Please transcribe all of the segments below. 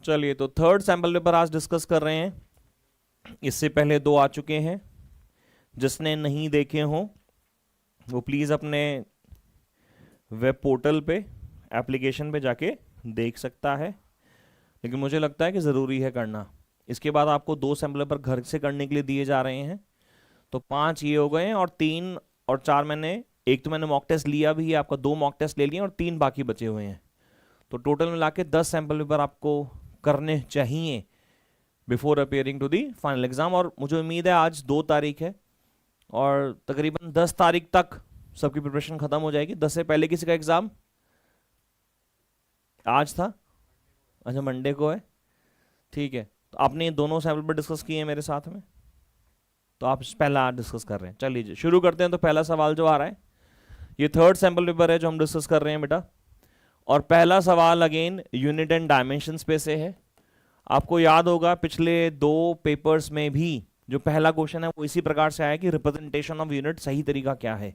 चलिए, तो third sample paper आज डिस्कस कर रहे हैं। इससे पहले 2 आ चुके हैं। जिसने नहीं देखे हो वो प्लीज़ अपने वेब पोर्टल पे एप्लीकेशन पे जाके देख सकता है, लेकिन मुझे लगता है कि ज़रूरी है करना। इसके बाद आपको 2 सैंपल पेपर घर से करने के लिए दिए जा रहे हैं, तो 5 ये हो गए हैं और 3 और 4 एक तो मैंने मॉक टेस्ट लिया भी है, आपका 2 मॉक टेस्ट ले लिए और 3 बाकी बचे हुए हैं। तो टोटल मिला के 10 सैंपल पेपर आपको करने चाहिए before appearing to the final exam. और मुझे उम्मीद है आज 2 तारीख है और तकरीबन 10 तारीख तक सबकी प्रिपरेशन खत्म हो जाएगी। 10 से पहले किसी का एग्जाम आज था? अच्छा, मंडे को है, ठीक है। तो आपने ये दोनों सैंपल पर डिस्कस किए हैं मेरे साथ में, तो आप पहला डिस्कस कर रहे हैं। चलिए शुरू करते हैं। तो पहला सवाल जो आ रहा है, ये थर्ड सैंपल पेपर है जो हम डिस्कस कर रहे हैं बेटा। और पहला सवाल अगेन यूनिट एंड डायमेंशंस पे से है। आपको याद होगा पिछले 2 पेपर्स में भी जो पहला क्वेश्चन है वो इसी प्रकार से आया कि रिप्रेजेंटेशन ऑफ यूनिट सही तरीका क्या है।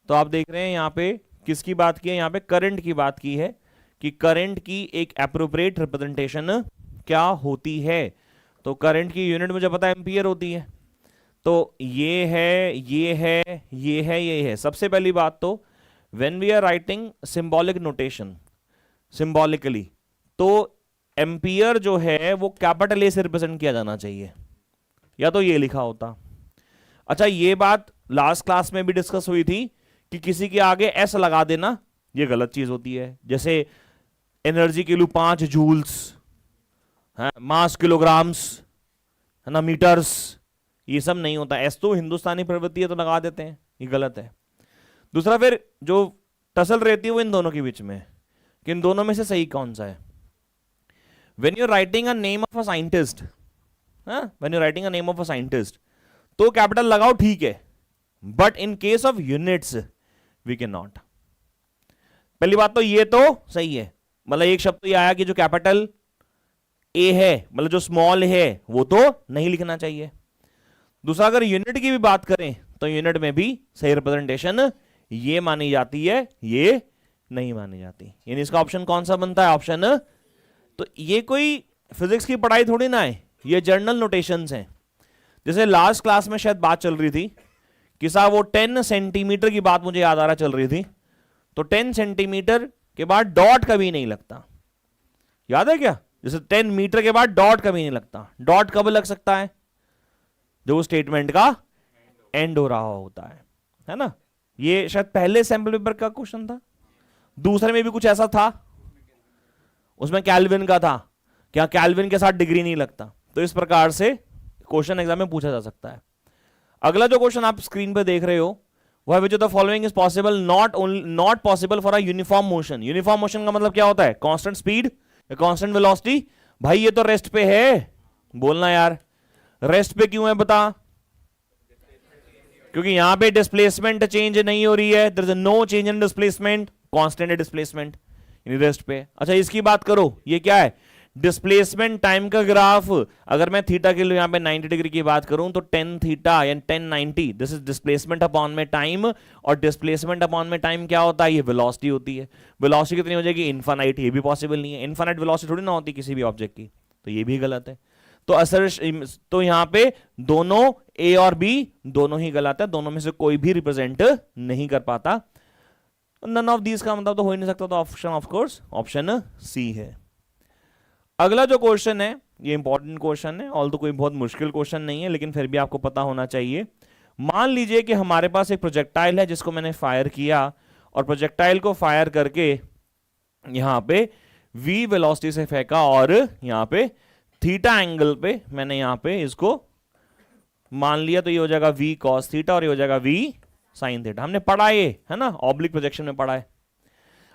तो आप देख रहे हैं यहाँ पे किसकी बात की है, यहाँ पे करंट की बात की है कि करंट की एक एप्रोप्रिएट रिप्रेजेंटेशन क्या होती है। तो करंट की यूनिट मुझे पता है एम्पियर होती है। तो ये है, ये है, ये है, ये है। सबसे पहली बात तो when we are writing symbolic notation symbolically, तो एम्पियर जो है वो कैपिटल ए से रिप्रेजेंट किया जाना चाहिए, या तो ये लिखा होता। अच्छा, ये बात लास्ट क्लास में भी डिस्कस हुई थी कि किसी के आगे एस लगा देना ये गलत चीज होती है। जैसे एनर्जी किलो 5 जूल्स, मास किलोग्राम्स, है ना, मीटर्स, ये सब नहीं होता। एस तो हिंदुस्तानी प्रवृत्ति है तो लगा देते हैं, ये गलत है। दूसरा, फिर जो टसल रहती है वो इन दोनों के बीच में है कि इन दोनों में से सही कौन सा है। When you writing a name of a scientist, when you writing a name of a scientist तो कैपिटल लगाओ, ठीक है, but in case of units we can not. पहली बात तो ये तो सही है, मतलब एक शब्द तो ये आया कि जो कैपिटल ए है, मतलब जो स्मॉल है वो तो नहीं लिखना चाहिए। दूसरा, अगर यूनिट की भी बात करें तो यूनिट में भी सही रिप्रेजेंटेशन ये मानी जाती है, ये नहीं मानी जाती। यानी इसका ऑप्शन कौन सा बनता है? ऑप्शन। तो ये कोई फिजिक्स की पढ़ाई थोड़ी ना है, ये जर्नल नोटेशंस हैं। जैसे लास्ट क्लास में शायद बात चल रही थी कि साहब वो 10 सेंटीमीटर की बात मुझे याद आ रहा चल रही थी, तो 10 सेंटीमीटर के बाद डॉट कभी नहीं लगता, याद है क्या? जैसे 10 मीटर के बाद डॉट कभी नहीं लगता। डॉट कब लग सकता है? जो स्टेटमेंट का एंड हो रहा होता है ना। ये शायद पहले सैंपल पेपर का क्वेश्चन था, दूसरे में भी कुछ ऐसा था, उसमें कैल्विन का था, क्या कैल्विन के साथ डिग्री नहीं लगता। तो इस प्रकार से क्वेश्चन एग्जाम में पूछा जा सकता है। अगला जो क्वेश्चन आप स्क्रीन पे देख रहे हो वह which of the following is possible not possible for a uniform motion. Uniform motion का मतलब क्या होता है? कांस्टेंट स्पीड या कांस्टेंट वेलोसिटी। भाई ये तो रेस्ट पे है, बोलना यार, रेस्ट पे क्यों है बता? क्योंकि यहां पे डिस्प्लेसमेंट चेंज नहीं हो रही है, there is no change in displacement, constant है डिस्प्लेसमेंट यानी रेस्ट पे। अच्छा, इसकी बात करो, ये क्या है? डिस्प्लेसमेंट टाइम का ग्राफ। अगर मैं थीटा के लिए यहां पे 90 डिग्री की बात करूं तो 10 थीटा यानी 1090, दिस इज डिस्प्लेसमेंट अपॉन में टाइम। और डिस्प्लेसमेंट अपॉन में टाइम क्या होता है? ये वेलोसिटी होती है। वेलोसिटी कितनी हो जाएगी? इनफाइनाइट। ये भी पॉसिबल नहीं है, इनफाइनाइट वेलोसिटी थोड़ी ना होती किसी भी ऑब्जेक्ट की, तो ये भी गलत है। तो असर, तो यहां पे दोनों ए और बी दोनों ही गलत है, दोनों में से कोई भी रिप्रेजेंट नहीं कर पाता। नन ऑफ दीज का मतलब तो हो ही नहीं सकता, तो option of course option C है। अगला जो क्वेश्चन है ये इंपॉर्टेंट क्वेश्चन है, ऑल तो कोई बहुत मुश्किल क्वेश्चन नहीं है, लेकिन फिर भी आपको पता होना चाहिए। मान लीजिए कि हमारे पास एक प्रोजेक्टाइल है जिसको मैंने फायर किया, और प्रोजेक्टाइल को फायर करके यहां पे v वेलोसिटी से फेंका, और यहां पे थीटा एंगल पे मैंने यहां पे इसको मान लिया, तो ये हो जाएगा v cos थीटा और ये हो जाएगा v sin थीटा। हमने पढ़ा ये, है ना, ऑब्लिक प्रोजेक्शन में पढ़ा है।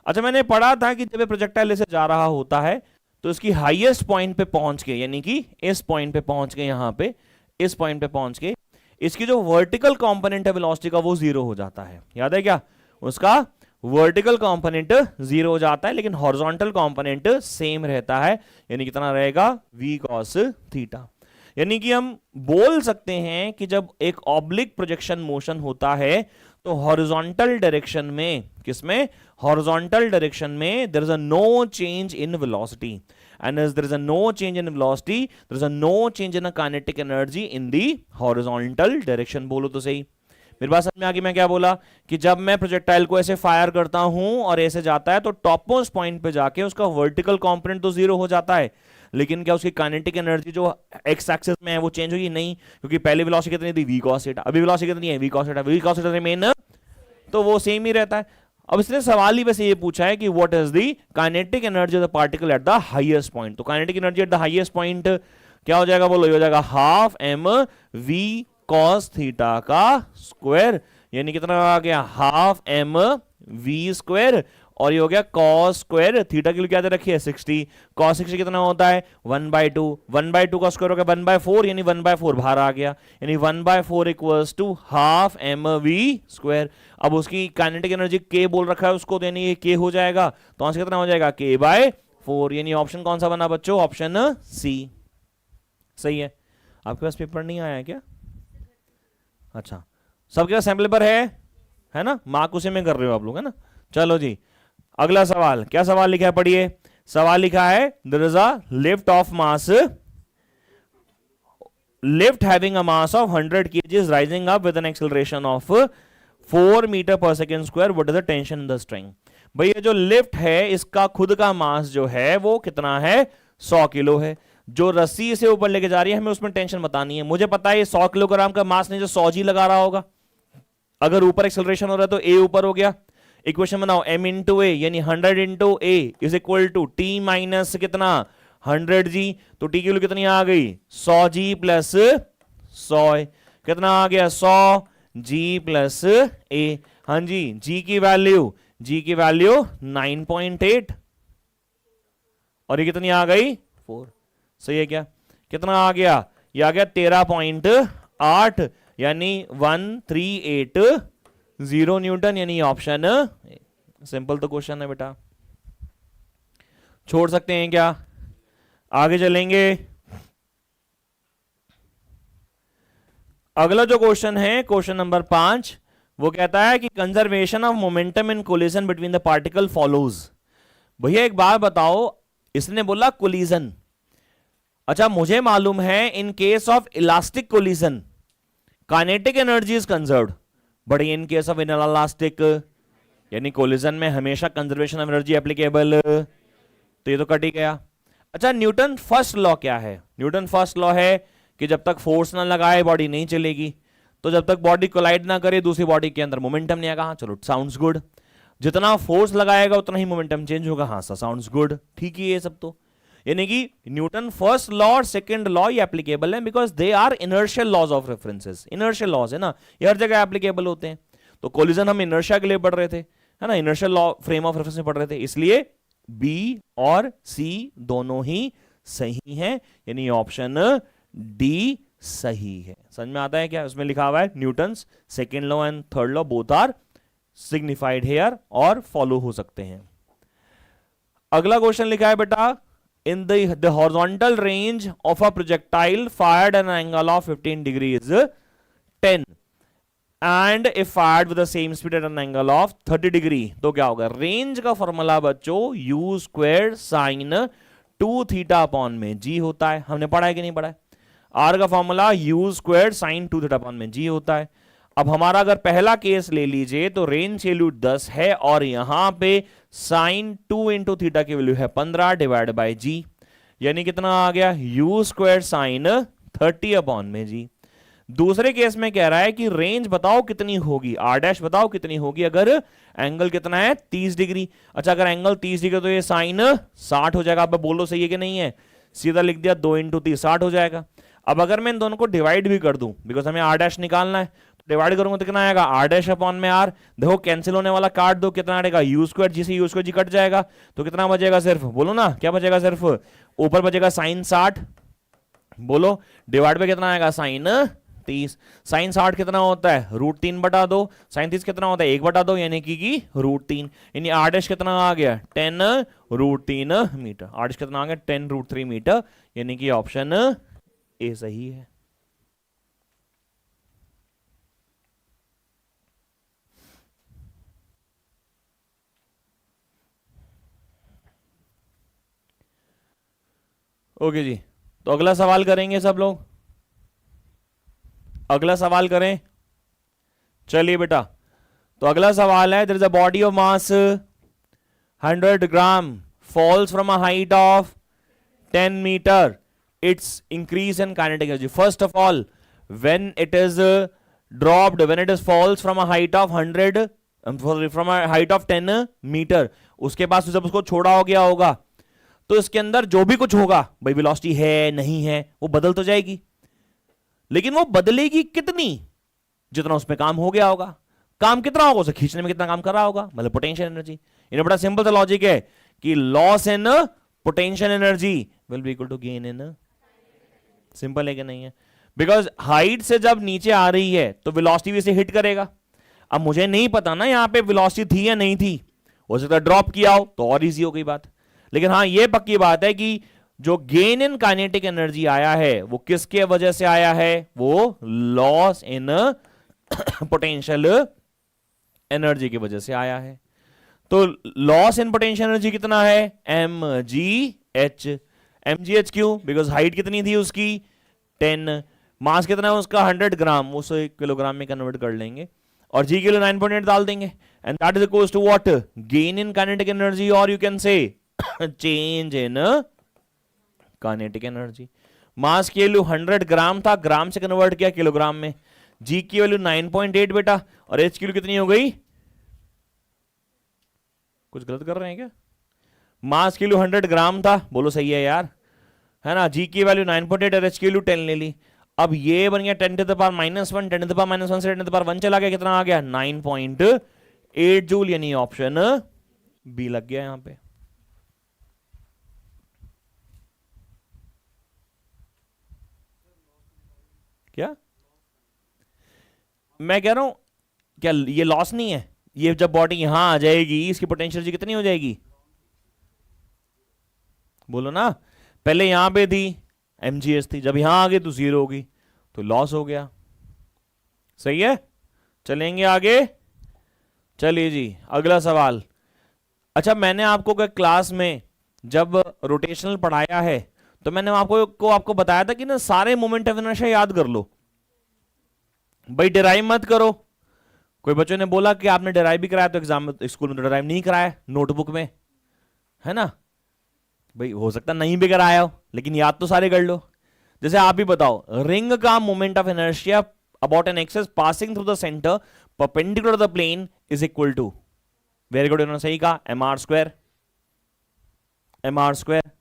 अच्छा, मैंने पढ़ा था कि जब प्रोजेक्टाइल ऐसे जा रहा होता है तो इसकी हाईएस्ट पॉइंट पे पहुंच के, यानी कि इस पॉइंट पे पहुंच के, यहां पे इस पॉइंट पे पहुंच के इसकी जो वर्टिकल कंपोनेंट है वेलोसिटी का वो 0 हो जाता है। याद है क्या? उसका वर्टिकल कंपोनेंट 0 हो जाता है, लेकिन हॉरिजॉन्टल कंपोनेंट सेम रहता है, यानी कितना रहेगा? v cos theta. यानी कि हम बोल सकते हैं कि जब एक ऑब्लिक प्रोजेक्शन मोशन होता है तो हॉरिजॉन्टल डायरेक्शन में, किसमें? हॉरिजॉन्टल डायरेक्शन में there is a no change in velocity, and as there is a no change in velocity, there is a no change in a kinetic energy in the horizontal direction. बोलो तो सही, मेरी बात समझ में आ गई? मैं क्या बोला कि जब मैं प्रोजेक्टाइल को ऐसे फायर करता हूं और ऐसे जाता है तो टॉप मोस्ट पॉइंट पे जाके उसका वर्टिकल कंपोनेंट तो जीरो हो जाता है, लेकिन क्या उसकी काइनेटिक एनर्जी जो एक्स एक्सिस में है वो चेंज होगी? नहीं, क्योंकि पहले वेलोसिटी कितनी थी, v cos थीटा, अभी वेलोसिटी कितनी है, v cos theta, v cos theta remain, तो वो सेम ही रहता है। अब इसने सवाल ही वैसे ये पूछा है कि what is the kinetic energy of the particle at the highest point. तो kinetic energy at the highest point क्या हो जाएगा, बोलो, ये हो जाएगा half m v cos theta का स्क्वायर, यानी कितना आ गया, हाफ एम v स्क्वायर, और ये हो गया कॉस स्क्वायर थीटा की क्या दे रखी है, 60, कॉस 60 कितना होता है 1/2, 1/2 का स्क्वायर हो गया 1/4, यानी 1/4 बाहर आ गया, यानी 1/4 equals to half M V square. अब उसकी काइनेटिक एनर्जी के बोल रखा है उसको, यानी ये के हो जाएगा, तो आंसर कितना हो जाएगा k/4, यानी ऑप्शन कौन सा बना बच्चों, ऑप्शन सी सही है। आपके पास पेपर नहीं आया क्या? अच्छा, सबके पास सैंपल पेपर है ना, मार्क उसी में कर रहे हो आप लोग, है ना। चलो जी, अगला सवाल, क्या सवाल लिखा है पढ़िए। सवाल लिखा है there is a lift of mass, lift having a mass of 100 kg rising up with an acceleration of 4 metre per second square, what is the tension in the string. भाई ये जो लिफ्ट है इसका खुद का मास जो है वो कितना है, 100 किलो है। जो रस्सी से ऊपर लेके जा रही है हमें उसमें टेंशन बतानी है। मुझे पता है ये 100 किलोग्राम का मास नहीं, जो 100 जी लगा रहा होगा, अगर ऊपर एक्सेलरेशन हो रहा है तो ए ऊपर हो गया। इक्वेशन बनाओ, m इंटू ए यानी 100 into A is equal to T minus कितना 100 जी, तो टी की वैल्यू कितनी आ गई 100 जी प्लस 100, कितना आ गया 100 जी प्लस ए। हाँ जी, जी की वैल्यू 9.8 और ये कितनी आ गई 4, सही है क्या? कितना आ गया, ये आ गया 13.8 यानी 1380 न्यूटन, यानी ऑप्शन। सिंपल तो क्वेश्चन है बेटा, छोड़ सकते हैं क्या? आगे चलेंगे। अगला जो क्वेश्चन है, क्वेश्चन नंबर 5, वो कहता है कि conservation of momentum in collision between the particle follows. भैया एक बात बताओ, इसने बोला कोलिजन, अच्छा मुझे मालूम है इन case of elastic collision kinetic energy is conserved, but in case of inelastic यानी कोलिजन में हमेशा कंजर्वेशन ऑफ एनर्जी एप्लीकेबल, तो ये तो कट ही गया। अच्छा, न्यूटन फर्स्ट लॉ क्या है? न्यूटन फर्स्ट लॉ है कि जब तक फोर्स ना लगाए बॉडी नहीं चलेगी, तो जब तक बॉडी कोलाइड ना करे दूसरी बॉडी के अंदर मोमेंटम नहीं आएगा। हाँ चलो, साउंड्स गुड। जितना फोर्स लगाएगा उतना ही मोमेंटम चेंज होगा। हाँ साउंड्स गुड, ठीक ही है सब तो। यानी कि न्यूटन फर्स्ट लॉ और सेकंड लॉ ये एप्लीकेबल है, because they are inertial laws of references. Inertial laws है ना, ये हर जगह एप्लीकेबल होते हैं। तो कोलिजन हम इनर्शिया के लिए पढ़ रहे थे, है ना, inertial law frame of reference में पढ़ रहे थे, इसलिए बी और सी दोनों ही सही हैं, यानी ऑप्शन डी सही है। समझ में आता है क्या? उसमें लिखा हुआ है Newton's second law and third law both are signified here और फॉलो हो सकते हैं। अगला क्वेश्चन लिखा है बेटा, in the horizontal range of a projectile fired at an angle of 15 degrees 10 and if fired with the same speed at an angle of 30 degree, तो क्या होगा? रेंज का फॉर्मूला बच्चों u square sine 2 theta upon में g होता है। हमने पढ़ा है कि नहीं पढ़ा है? r का formula u square sine 2 theta upon में g होता है। अब हमारा अगर पहला केस ले लीजिए तो रेंज वैल्यू 10 है और यहां पे साइन 2 इंटू थीटा की वैल्यू है 15 डिवाइड बाय जी, यानी कितना आ गया u स्क्वायर साइन 30 अपॉन में जी। दूसरे केस में कह रहा है कि रेंज बताओ कितनी होगी, r डैश बताओ कितनी होगी अगर एंगल कितना है 30 डिग्री। अच्छा, अगर एंगल 30 डिग्री तो ये साइन 60 हो जाएगा। आप बोलो सही है कि नहीं है? सीधा लिख दिया 2 इंटू 30 60 हो जाएगा। अब अगर मैं इन दोनों को डिवाइड भी कर दूं, बिकॉज हमें r डैश निकालना है, डिवाइड करूंगा तो कितना आएगा r डैश अपॉन में r। देखो कैंसिल होने वाला काट दो, कितना आएगा u स्क्वायर, जी से u स्क्वायर जी कट जाएगा, तो कितना बचेगा? सिर्फ बोलो ना क्या बचेगा? सिर्फ ऊपर बचेगा साइन 60, बोलो डिवाइड पे कितना आएगा? साइन 30। साइन 60 कितना होता है? √3 बटा 2। साइन 30 कितना होता है? 1 बटा 2 यानी कि √3, यानी r डैश कितना आ गया? 10√3 मीटर। r डैश कितना आ गया? 10√3 मीटर, यानी कि ऑप्शन ए सही है। ओके जी, तो अगला सवाल करेंगे सब लोग, अगला सवाल करें। चलिए बेटा, तो अगला सवाल है, there is a body of mass 100 gram falls from a height of 10 meter, its increase in kinetic energy. First of all, when it is dropped, when it is falls from a height of 100 from a height of 10 meter, उसके पास जब उसको छोड़ा हो गया होगा तो इसके अंदर जो भी कुछ होगा भाई, वेलोसिटी है नहीं है वो बदल तो जाएगी, लेकिन वो बदलेगी कितनी, जितना उसमें काम हो गया होगा। काम कितना होगा, उसे खींचने में कितना काम कर रहा होगा, मतलब पोटेंशियल एनर्जी। इन्हें बड़ा सिंपल सा लॉजिक है कि loss in potential energy will be equal to gain in, simple है कि नहीं है? बिकॉज हाइट से जब नीचे आ रही है तो वेलोसिटी भी इसे हिट करेगा। अब मुझे नहीं पता ना यहां पे वेलोसिटी थी या नहीं थी, हो सकता है ड्रॉप किया हो तो और इजी हो गई बात। लेकिन हाँ ये पक्की बात है कि जो गेन इन काइनेटिक एनर्जी आया है वो किसके वजह से आया है, वो लॉस इन पोटेंशियल एनर्जी की वजह से आया है। तो लॉस इन पोटेंशियल एनर्जी कितना है, mgh। mgh क्यों, बिकॉज हाइट कितनी थी उसकी 10, मास कितना है उसका 100 ग्राम, उसे किलोग्राम में कन्वर्ट कर लेंगे और g के लिए 9.8 डाल देंगे, and that is equals to what, gain in kinetic energy, और you can say change in kinetic energy. Mass की वैल्यू 100 ग्राम था, ग्राम से कन्वर्ट किया किलोग्राम में, g की वैल्यू 9.8 बेटा, और h की वैल्यू कितनी हो गई, कुछ गलत कर रहे हैं क्या, मास की वैल्यू 100 ग्राम था, बोलो सही है यार, है ना, g की वैल्यू 9.8 और h की वैल्यू 10 ले ली। अब ये बन गया 10 to the power -1, 10 to the power -1 से 10 टू द पावर 1 चला गया, कितना आ गया 9.8 जूल, यानी ऑप्शन बी लग गया यहां पे। क्या मैं कह रहा हूं, क्या ये लॉस नहीं है, ये जब बॉडी यहां आ जाएगी इसकी पोटेंशियल एनर्जी कितनी हो जाएगी, बोलो ना, पहले यहां पे थी mgh थी, जब यहां आ गई तो 0 होगी, तो लॉस हो गया। सही है, चलेंगे आगे। चलिए जी अगला सवाल। अच्छा मैंने आपको क्लास में जब रोटेशनल पढ़ाया है तो मैंने आपको बताया था कि ना सारे मोमेंट ऑफ इनर्शिया याद कर लो भाई, डिराइव मत करो। कोई बच्चों ने बोला कि आपने डिराइव भी कराया, तो एग्जाम में स्कूल में तो डिराइव नहीं कराया नोटबुक में, है ना भाई, हो सकता नहीं भी कराया हो लेकिन याद तो सारे कर लो। जैसे आप ही बताओ, रिंग का moment of inertia about an axis passing through the centre perpendicular to the plane is equal to, very good, उन्होंने सही कहा, mr स्क्वायर, mr स्क्वायर।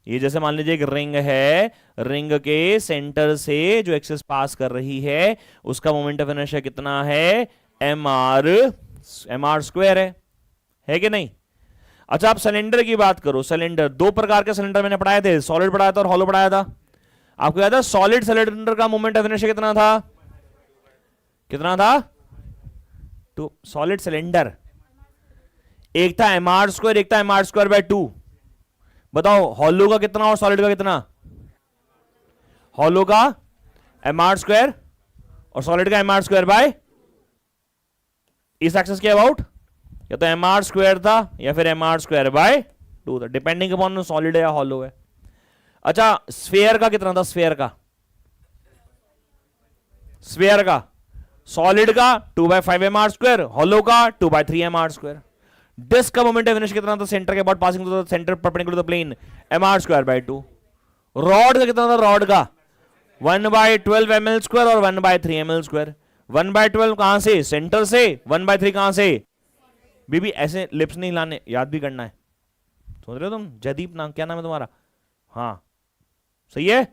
ये जैसे मान लीजिए एक रिंग है, रिंग के सेंटर से जो एक्सिस पास कर रही है उसका मोमेंट ऑफ इनर्शिया कितना है, mr स्क्वायर है कि नहीं। अच्छा आप सिलेंडर की बात करो, सिलेंडर, दो प्रकार के सिलेंडर मैंने पढ़ाए थे, सॉलिड पढ़ाया था और हॉलो पढ़ाया था। आपको याद है सॉलिड सिलेंडर का मोमेंट ऑफ इनर्शिया कितना था, कितना था, टू, सॉलिड सिलेंडर एक था mr स्क्वायर, एक था mr स्क्वायर बाय 2। बताओ हॉलो का कितना और सॉलिड का कितना, हॉलो का mr स्क्वायर और सॉलिड का mr स्क्वायर बाय, इस एक्सिस के अबाउट या तो mr स्क्वायर था या फिर mr स्क्वायर बाय 2 था, डिपेंडिंग अपॉन सॉलिड है या हॉलो है। अच्छा स्फीयर का कितना था, स्फीयर का, स्फीयर का, सॉलिड का 2/5 mr स्क्वायर, हॉलो का 2/3 mr स्क्वायर। डिस्क का मोमेंट ऑफ इनर्शिया कितना था, सेंटर के about passing to the centre perpendicular to the plane, mr square by 2। Rod का कितना था, रॉड का 1/12 ml स्क्वायर और 1/3 ml स्क्वायर। 1/12 कहां से, सेंटर से, 1/3 कहां से, बीबी ऐसे लिप्स नहीं लाने, याद भी करना है, समझ रहे हो तुम, जयदीप नाम, क्या नाम है तुम्हारा, हाँ सही है,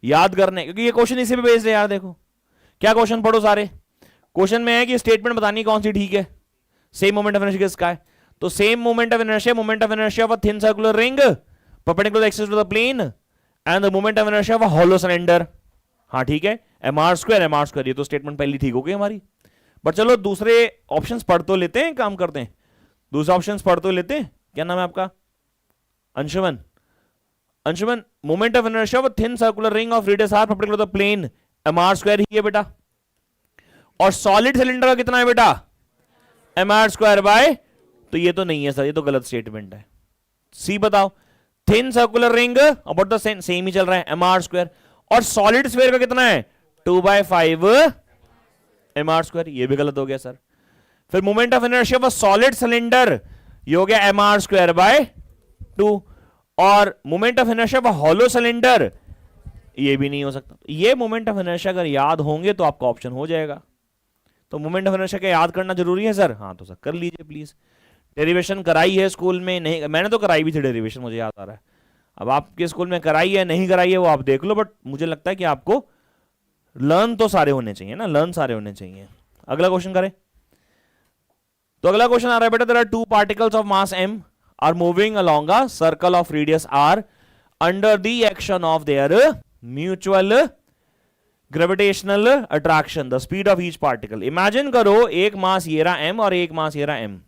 याद करने, क्योंकि ये क्वेश्चन इसी पे बेस्ड है यार। देखो क्या क्वेश्चन पढ़ो सारे, क्वेश्चन में है कि स्टेटमेंट बतानी कौन सी ठीक है, सेम मोमेंट ऑफ इनर्शिया किसका है, तो same moment of inertia, moment of inertia of a thin circular ring perpendicular axis to the plane and the moment of inertia of a hollow cylinder. हाँ ठीक है, mr स्क्वायर, ये तो statement पहली ठीक हो गई हमारी। बट चलो दूसरे ऑप्शंस पढ़ तो लेते हैं, काम करते हैं, दूसरे ऑप्शंस पढ़ तो लेते हैं। क्या नाम है आपका, Anshuman, Anshuman, moment of inertia of a thin circular ring of radius r perpendicular to the plane mr square ही है बेटा, और सॉलिड सिलेंडर का कितना है बेटा, mr स्क्वायर बाय, तो ये तो नहीं है सर, ये तो गलत स्टेटमेंट है। सी बताओ, thin circular ring about the same ही चल रहा है, mr²। और सॉलिड स्फीयर का कितना है, 2/5 mr²। ये भी गलत हो गया सर। फिर moment of inertia of solid cylinder, ये हो गया mr²/2। और moment of inertia of hollow cylinder, ये भी नहीं हो सकता। ये मोमेंट ऑफ इनर्शिया अगर याद होंगे तो आपका ऑप्शन हो जाएगा। तो मोमेंट ऑफ इनर्शिया का याद करना जरूरी है सर, हाँ तो सर कर लीजिए प्लीज। डेरिवेशन कराई है स्कूल में, नहीं मैंने तो कराई भी थी डेरिवेशन, मुझे याद आ रहा है। अब आपके स्कूल में कराई है नहीं कराई है वो आप देख लो, बट मुझे लगता है कि आपको लर्न तो सारे होने चाहिए ना, लर्न सारे होने चाहिए। अगला क्वेश्चन करें। तो अगला क्वेश्चन आ रहा है बेटा, there are two particles of mass m are moving along a circle of radius r under the action of their mutual gravitational attraction, the speed of each particle. Imagine करो एक मास ये रहा m और एक मास ये रहा m,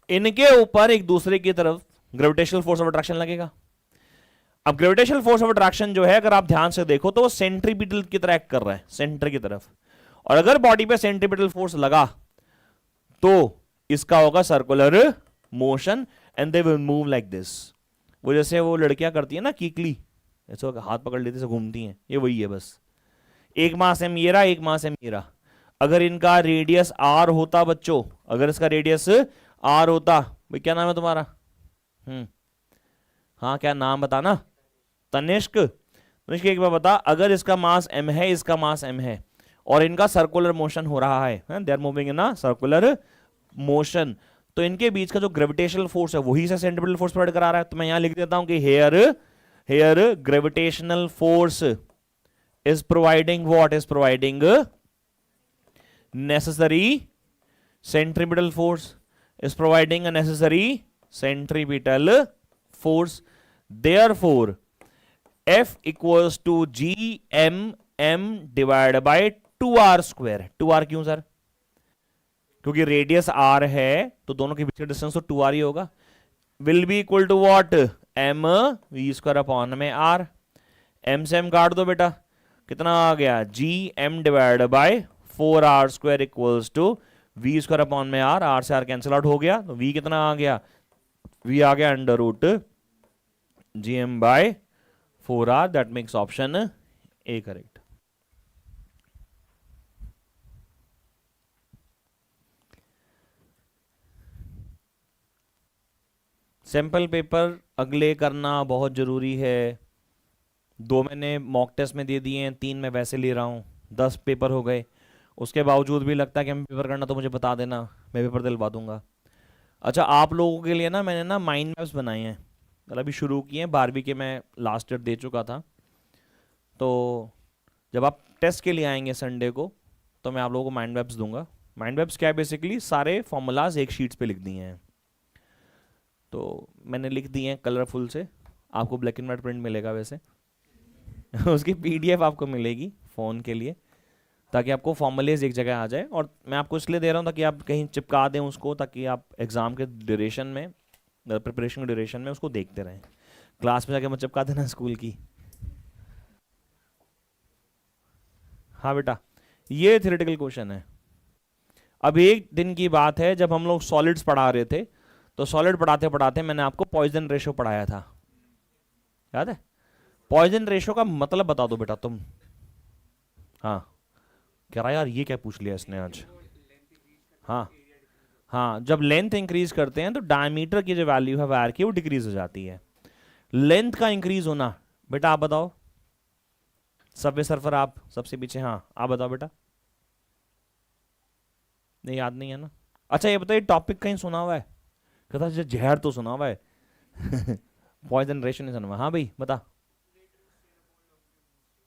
इनके ऊपर एक दूसरे की तरफ ग्रेविटेशनल फोर्स ऑफ अट्रैक्शन लगेगा। अब ग्रेविटेशनल फोर्स ऑफ अट्रैक्शन जो है अगर आप ध्यान से देखो तो वो सेंट्रीपिटल की तरह एक्ट कर रहा है, सेंटर की तरफ। और अगर बॉडी पे सेंट्रीपिटल फोर्स लगा तो इसका होगा circular motion and they will move like this. वो जैसे वो लड़कियां करती है ना कीकली, ऐसे हाथ पकड़ लेते से घूमती हैं, ये वही है बस। एक मास m ये रहा, एक मास m ये रहा। अगर इनका रेडियस r होता बच्चों, अगर इसका रेडियस r होता, भाई क्या नाम है तुम्हारा? हाँ क्या नाम बताना? तनिष्क। तनिष्क एक बार बता, अगर इसका मास m है, इसका मास m है और इनका सर्कुलर मोशन हो रहा है, they are moving in a circular motion, तो इनके बीच का जो ग्रेविटेशनल फोर्स है वही से सेंट्रीपिटल फोर्स प्रोवाइड करा रहा है। तो मैं यहां लिख देता हूं कि here gravitational force is providing what, is providing necessary centripetal force, is providing a necessary centripetal force. Therefore F equals to gmm divided by 2r²। 2r क्यों सर? क्योंकि रेडियस r है तो दोनों के बीच का डिस्टेंस तो 2r ही होगा। will be equal to what, m v² upon में r। m से m काट दो बेटा, कितना आ गया, gm divide by 4r² equals to v² upon में r से r कैंसिल आउट हो गया, तो v कितना आ गया, v आ गया under root gm by 4r। That makes option A correct. Sample paper अगले करना बहुत जरूरी है। 2 मैंने मॉक टेस्ट में दे दिए हैं, 3 मैं वैसे ले रहा हूं, 10 पेपर हो गए। उसके बावजूद भी लगता है कि हमें पेपर करना, तो मुझे बता देना, मैं पेपर दिलवा दूंगा। अच्छा आप लोगों के लिए ना मैंने ना माइंड मैप्स बनाए हैं, मतलब अभी शुरू किए हैं, 12वीं के मैं लास्ट ईयर दे चुका था। तो जब आप टेस्ट के लिए आएंगे संडे को तो मैं आप लोगों को माइंड मैप्स दूंगा। माइंड मैप्स क्या है, बेसिकली सारे फॉर्मूलाज एक शीट्स पे लिख दिए हैं। तो मैंने लिख दिए हैं कलरफुल से, आपको ब्लैक एंड वाइट प्रिंट मिलेगा वैसे उसकी PDF आपको मिलेगी फ़ोन के लिए, ताकि आपको फॉर्मूलेज एक जगह आ जाए। और मैं आपको इसलिए दे रहा हूँ ताकि आप कहीं चिपका दें उसको, ताकि आप एग्जाम के ड्यूरेशन में, प्रिपरेशन के ड्यूरेशन में उसको देखते रहें। क्लास में जाके मत चिपका देना स्कूल की। हाँ बेटा, ये थ्योरेटिकल क्वेश्चन है। अब एक दिन की बात है जब हम लोग सॉलिड्स पढ़ा रहे थे, तो सॉलिड पढ़ाते पढ़ाते मैंने आपको पॉइजन रेशो पढ़ाया था, याद है? पॉइजन रेशो का मतलब बता दो बेटा तुम। हाँ कह रहा यार ये क्या पूछ लिया इसने आज। हाँ हाँ, जब लेंथ इंक्रीज करते हैं तो डायमीटर की जो वैल्यू है वायर की वो डिक्रीज हो जाती है। लेंथ का इंक्रीज होना, बेटा आप बताओ, सबवे सर्फर आप सबसे पीछे, हाँ आप बताओ बेटा। नहीं याद नहीं है ना? अच्छा ये बताइए टॉपिक कहीं सुना हुआ है? कहता जहर तो सुना हुआ है पॉइजन रेशो नहीं सुना हुआ। हाँ भाई बता,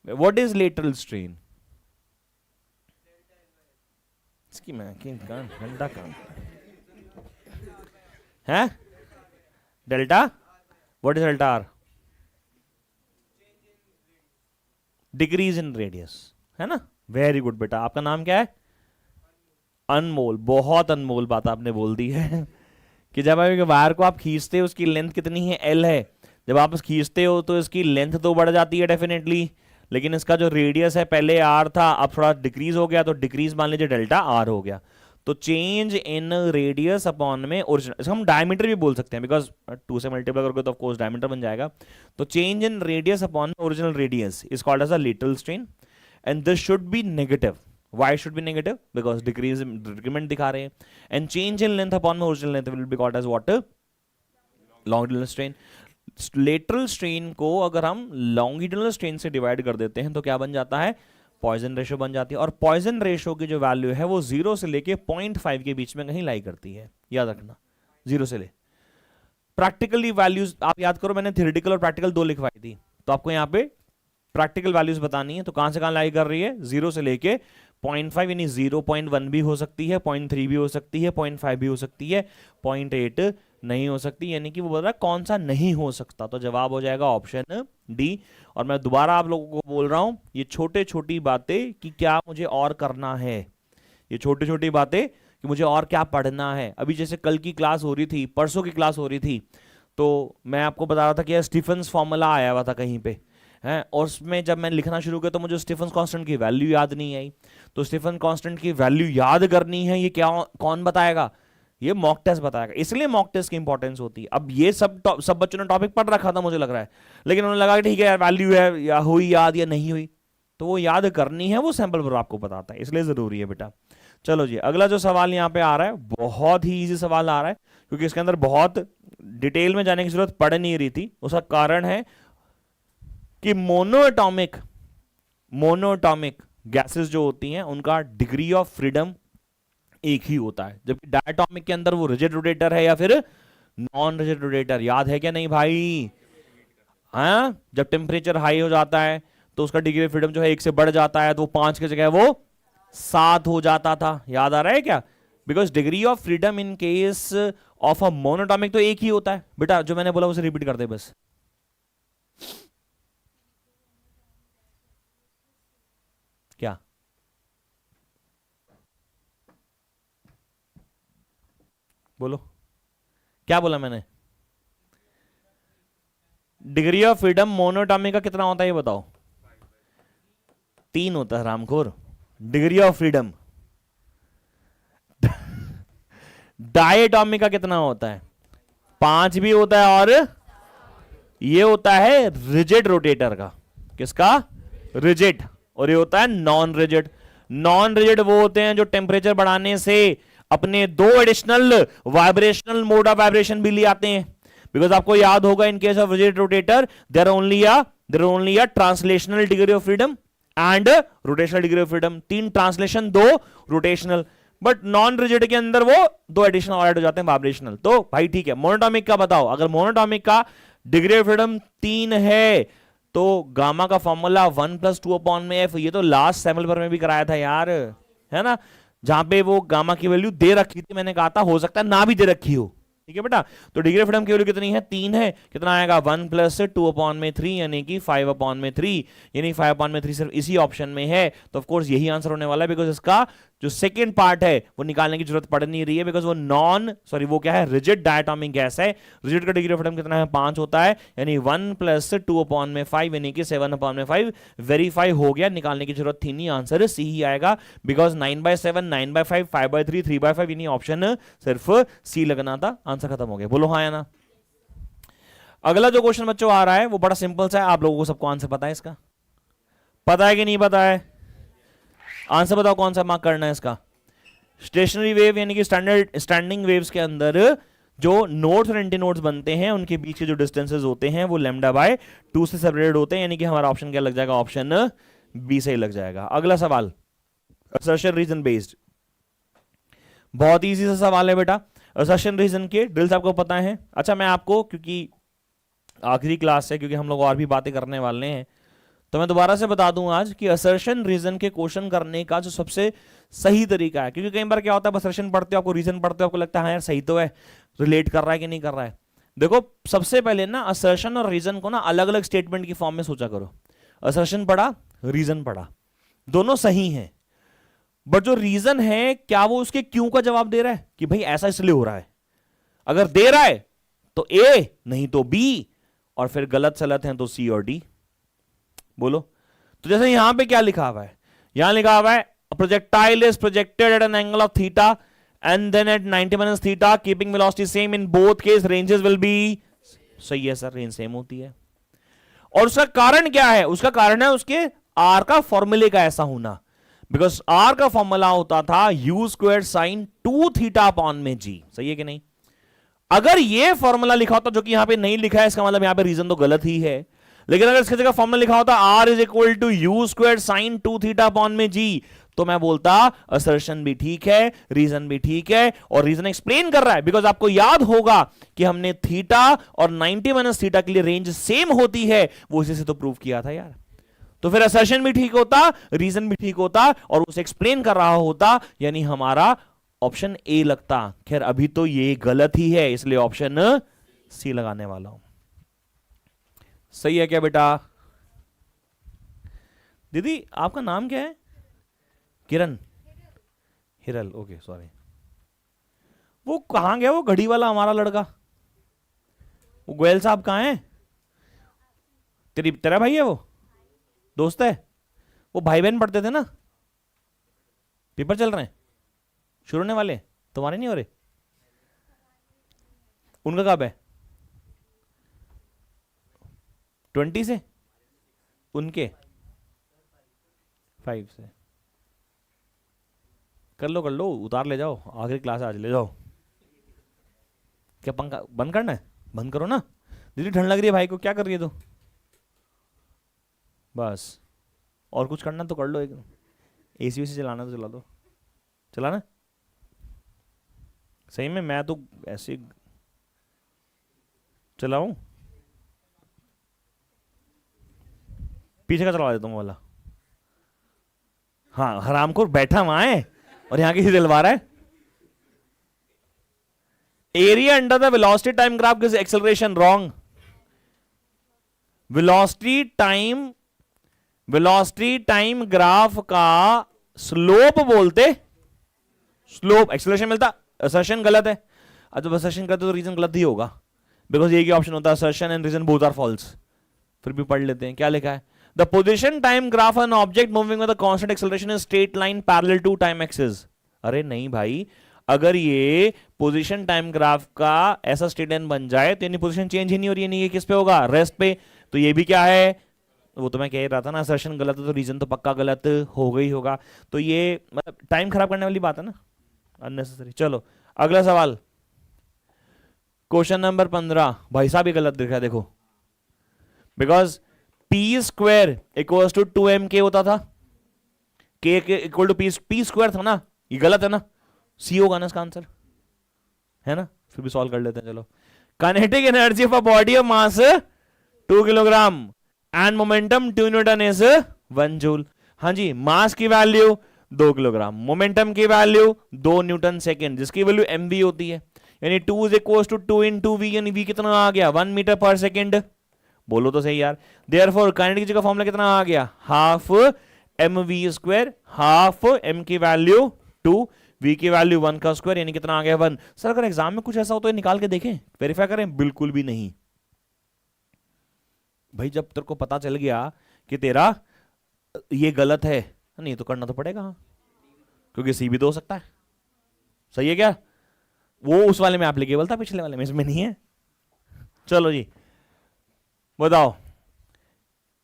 व्हाट इज लेटरल स्ट्रेन? इसकी मैं घंटा काम है। Delta, what is delta R? Decrease in radius, है ना? वेरी गुड बेटा, आपका नाम क्या है? अनमोल। बहुत अनमोल बात आपने बोल दी है कि जब आप वायर को आप खींचते हो उसकी लेंथ कितनी है, L है। जब आप खींचते हो तो इसकी लेंथ तो बढ़ जाती है डेफिनेटली, लेकिन इसका जो रेडियस है पहले R था, अब थोड़ा डिक्रीज हो गया, तो डिक्रीज मान लीजिए डेल्टा R हो गया। तो चेंज इन रेडियस अपॉन में ओरिजिनल, हम डायमीटर भी बोल सकते हैं बिकॉज 2 से मल्टीप्लाई करोगे तो ऑफ कोर्स डायमीटर बन जाएगा। तो change in radius upon original radius is called as a lateral strain and this should be negative. Why should be negative? Because decrement दिखा रहे हैं। And change in length upon में original length will be called as what? Longitudinal strain। Lateral strain को अगर हम longitudinal strain से divide कर देते हैं तो क्या बन जाता है? पॉइजन रेशियो बन जाती है। और पॉइजन रेशियो की जो वैल्यू है वो 0 से लेके 0.5 के बीच में कहीं लाई करती है, याद रखना, 0 से ले। प्रैक्टिकली वैल्यूज आप याद करो, मैंने थ्योरेटिकल और प्रैक्टिकल दो लिखवाई थी, तो आपको यहाँ पे प्रैक्टिकल वैल्यूज बतानी है। तो कहां से कहां लाई कर रही है? 0 से लेके 0.5 यानी 0.1 भी हो सकती है, 0.3 भी हो सकती है, 0.5 भी हो सकती है, 0.8 नहीं हो सकती, यानी कि वो बोल रहा है कौन सा नहीं हो सकता। तो जवाब हो जाएगा ऑप्शन डी। और मैं दोबारा आप लोगों को बोल रहा हूं, ये छोटे छोटी बातें कि क्या मुझे और करना है, ये छोटी छोटी बातें कि मुझे और क्या पढ़ना है। अभी जैसे कल की क्लास हो रही थी, परसों की क्लास हो रही थी, तो मैं आपको बता रहा था कि स्टीफन्स फॉर्मूला आया हुआ था कहीं पे है, और उसमें जब मैं लिखना शुरू किया तो मुझे स्टीफन्स कांस्टेंट की वैल्यू याद नहीं आई। तो स्टीफन कांस्टेंट की वैल्यू याद करनी है, ये क्या कौन बताएगा? ये मॉक टेस्ट बताएगा, इसलिए मॉक टेस्ट की इंपॉर्टेंस होती है। अब ये सब बच्चों ने टॉपिक पढ़ रखा था मुझे लग रहा है, लेकिन उन्होंने लगा कि ठीक है यार वैल्यू है, या हुई याद या नहीं हुई, तो वो याद करनी है, वो सैंपल पर आपको बताता है, इसलिए जरूरी है बेटा। चलो जी, अगला जो सवाल यहाँ पे आ रहा है बहुत ही इजी सवाल आ रहा है, क्योंकि इसके अंदर बहुत डिटेल में जाने की जरूरत पड़ नहीं रही थी। उसका कारण है कि मोनोएटॉमिक गैसेस जो होती हैं उनका डिग्री ऑफ फ्रीडम एक ही होता है, जबकि डायटॉमिक के अंदर वो रिजिड रोटेटर है या फिर नॉन रिजिड रोटेटर। याद है क्या नहीं भाई? हाँ, जब टेम्परेचर हाई हो जाता है तो उसका डिग्री ऑफ फ्रीडम जो है 1 से बढ़ जाता है, तो वो 5 की जगह वो 7 हो जाता था। याद आ रहा है क्या? Because degree of freedom in case of a monoatomic तो एक ही होता है। बेटा जो मैंने बोला उसे रिपीट कर दे बस। क्या बोलो, क्या बोला मैंने? डिग्री ऑफ फ्रीडम मोनोटॉमिक का कितना होता है ये बताओ? 3 होता है रामखोर डिग्री ऑफ फ्रीडम। डायटॉमिक का कितना होता है? 5 भी होता है, और ये होता है रिजिड रोटेटर का। किसका? रिजिड। और ये होता है नॉन रिजिड। नॉन रिजिड वो होते हैं जो टेम्परेचर बढ़ाने से अपने 2 additional vibrational mode of vibration भी ले आते हैं। बिकॉज आपको याद होगा in case of rigid rotator there only a translational degree of freedom and rotational degree of freedom. 3 translation, 2 rotational. But non rigid के अंदर वो 2 एडिशनल ऐड हो जाते हैं वाइब्रेशनल। तो भाई ठीक है, मोनोटॉमिक का बताओ। अगर मोनोटॉमिक का डिग्री ऑफ फ्रीडम 3 है तो गामा का फॉर्मूला 1 + 2/f। ये तो लास्ट सैंपल पर में भी कराया था यार, है ना, जहां पे वो गामा की वैल्यू दे रखी थी। मैंने कहा था हो सकता है ना भी दे रखी हो, ठीक है बेटा। तो डिग्री ऑफ फ्रीडम की वैल्यू कितनी है? 3 है। कितना आएगा? 1 + 2/3 यानी कि 5/3, यानी 5/3 सिर्फ इसी ऑप्शन में है। तो ऑफ कोर्स यही आंसर होने वाला है, बिकॉज इसका जो सेकंड पार्ट है वो निकालने की जरूरत पड़ नहीं रही है, बिकॉज वो क्या है? रिजिड डायटॉमिक गैस है। रिजिड का डिग्री ऑफ फ्रीडम कितना है? 5 होता है, यानी 1 + 2/5 यानी कि 7/5 वेरीफाई हो गया, निकालने की जरूरत थी नहीं, आंसर सी ही आएगा। बिकॉज 9/7, 9/5, 5/3, 3/5 यानी ऑप्शन सिर्फ सी लगना था। आंसर खत्म हो गया। बोलो हाँ या ना। अगला जो क्वेश्चन बच्चों आ रहा है वो बड़ा सिंपल सा है, आप लोगों को सबको आंसर पता है इसका? पता है कि नहीं पता है? आंसर बताओ कौन सा मार्क करना है इसका? स्टेशनरी वेव यानी कि स्टैंडिंग वेव्स के अंदर जो नोड्स और एंटी नोड्स बनते हैं उनके बीच के जो डिस्टेंसेस होते हैं वो λ/2 से सेपरेटेड होते हैं, यानी कि हमारा ऑप्शन क्या लग जाएगा? ऑप्शन बी से ही लग जाएगा। अगला सवाल असर्शन रीजन बेस्ड, बहुत इजी सा सवाल है बेटा। असर्शन रीजन के ड्रिल्स आपको पता है। अच्छा मैं आपको, क्योंकि आखिरी क्लास है, क्योंकि हम लोग और भी बातें करने वाले हैं, तो मैं दोबारा से बता दूं आज कि असर्शन रीजन के क्वेश्चन करने का जो सबसे सही तरीका है। क्योंकि कई बार क्या होता है, असर्शन पढ़ते हो आपको रीजन पढ़ते हो आपको लगता है हाँ यार सही तो है, रिलेट कर रहा है कि नहीं कर रहा है। देखो सबसे पहले ना असर्शन और रीजन को ना अलग अलग स्टेटमेंट की फॉर्म में सोचा करो। असर्शन पढ़ा, रीजन पढ़ा, दोनों सही हैं, बट जो रीजन है क्या वो उसके क्यों का जवाब दे रहा है कि भाई ऐसा इसलिए हो रहा है? अगर दे रहा है तो ए, नहीं तो बी, और फिर गलत सलत है तो सी और डी। बोलो। तो जैसे यहां पे क्या लिखा हुआ है? यहां लिखा हुआ है projectile is projected at an angle of theta and then at 90 minus theta keeping velocity same in both case ranges will be, सही है सर, रेंज सेम होती है। और उसका कारण क्या है? उसका कारण है उसके आर का फॉर्मूले का ऐसा होना, बिकॉज आर का फॉर्मूला होता था you square sine 2 theta upon में जी, सही है कि नहीं? अगर ये फॉर्मूला लिखा होता, जो कि यहां पे नहीं लिखा है, इसका मतलब यहां पे रीजन तो गलत ही है, लेकिन अगर इसकी जगह फॉर्मूला लिखा होता R is equal to u square sine 2 theta upon में जी, तो मैं बोलता असर्शन भी ठीक है, रीजन भी ठीक है, और रीजन एक्सप्लेन कर रहा है, बिकॉज आपको याद होगा कि हमने थीटा और 90 माइनस थीटा के लिए रेंज सेम होती है, वो इसी से तो प्रूव किया था यार। तो फिर असर्शन भी ठीक होता, रीजन भी ठीक होता, और उसे एक्सप्लेन कर रहा होता, यानी हमारा ऑप्शन ए लगता। खैर अभी तो ये गलत ही है, इसलिए ऑप्शन सी लगाने वाला हूं। सही है क्या बेटा? दीदी आपका नाम क्या है? किरण, हिरल, ओके सॉरी। वो कहां गया वो घड़ी वाला हमारा लड़का? वो गोयल साहब कहां है? तेरा भाई है वो? दोस्त है? वो भाई बहन पढ़ते थे ना? पेपर चल रहे हैं, शुरू होने वाले, तुम्हारे नहीं हो रहे? उनका कब है? 20 से? उनके 5 से। कर लो, उतार ले जाओ, आखिरी क्लास आज ले जाओ। क्या पंखा बंद करना है? बंद करो ना। दीदी ठंड लग रही है भाई को, क्या कर रही है तू? बस, और कुछ करना तो कर लो, एक एसी वेसी चलाना तो चला दो, चलाना। सही में मैं तो ऐसे चलाऊं, पीछे का चला देता हूँ वाला। हाँ, हरामखोर बैठा वहां है और यहां किसी दिलवा रहा है। Area under the velocity time graph gives acceleration, wrong. Velocity time graph का स्लोप बोलते, स्लोप एक्सेलरेशन मिलता, असर्शन गलत है। अब असर्शन गलत है तो रीजन गलत ही होगा, बिकॉज ये ऑप्शन होता है assertion and reason both are false. फिर भी पढ़ लेते हैं क्या लिखा है। The position time graph an object moving with a constant acceleration is straight line parallel to time axis। अरे नहीं भाई, अगर ये पोजीशन टाइम ग्राफ का ऐसा स्ट्रेट लाइन बन जाए तो यानी पोजीशन चेंज ही नहीं हो रही है, नहीं ये किस पे होगा? रेस्ट पे। तो ये भी क्या है? वो तो मैं कह रहा था ना, असर्शन गलत है तो रीजन तो पक्का गलत हो गई होगा। तो ये मतलब टाइम खराब करने वाली बात है ना, अननेसेसरी। चलो अगला सवाल, क्वेश्चन नंबर 15। भाई साहब ये गलत दिखा है, देखो, because p square equal to 2mk होता था, के इक्वल टू पी स्क्वायर था ना, ये गलत है ना, सी होगा ना इसका आंसर, है ना? फिर भी सॉल्व कर लेते हैं, चलो। Kinetic energy of a body of mass 2 kilogram and momentum 2 newton is 1 joule. हाँ जी, मास की वैल्यू 2 किलोग्राम, मोमेंटम की वैल्यू 2 न्यूटन सेकेंड, जिसकी वैल्यू mv होती है, यानी 2 is equal to 2 into v, यानी वी कितना आ गया? 1 मीटर पर सेकेंड। बोलो तो सही यार। देयरफॉर काइनेटिक का फॉर्मूला कितना आ गया? Half mv square, half m की वैल्यू 2, v की वैल्यू 1 का स्क्वायर, यानी कितना आ गया? 1। सर अगर एग्जाम में कुछ ऐसा हो तो निकाल के देखें, वेरीफाई करें। बिल्कुल भी नहीं भाई, जब तेरे को पता चल गया कि तेरा ये गलत है, नहीं तो करना तो पड़ेगा, क्योंकि सी भी तो हो सकता है। सही है क्या? वो उस वाले में एप्लीकेबल था, पिछले वाले में, इसमें नहीं है। चलो जी बताओ,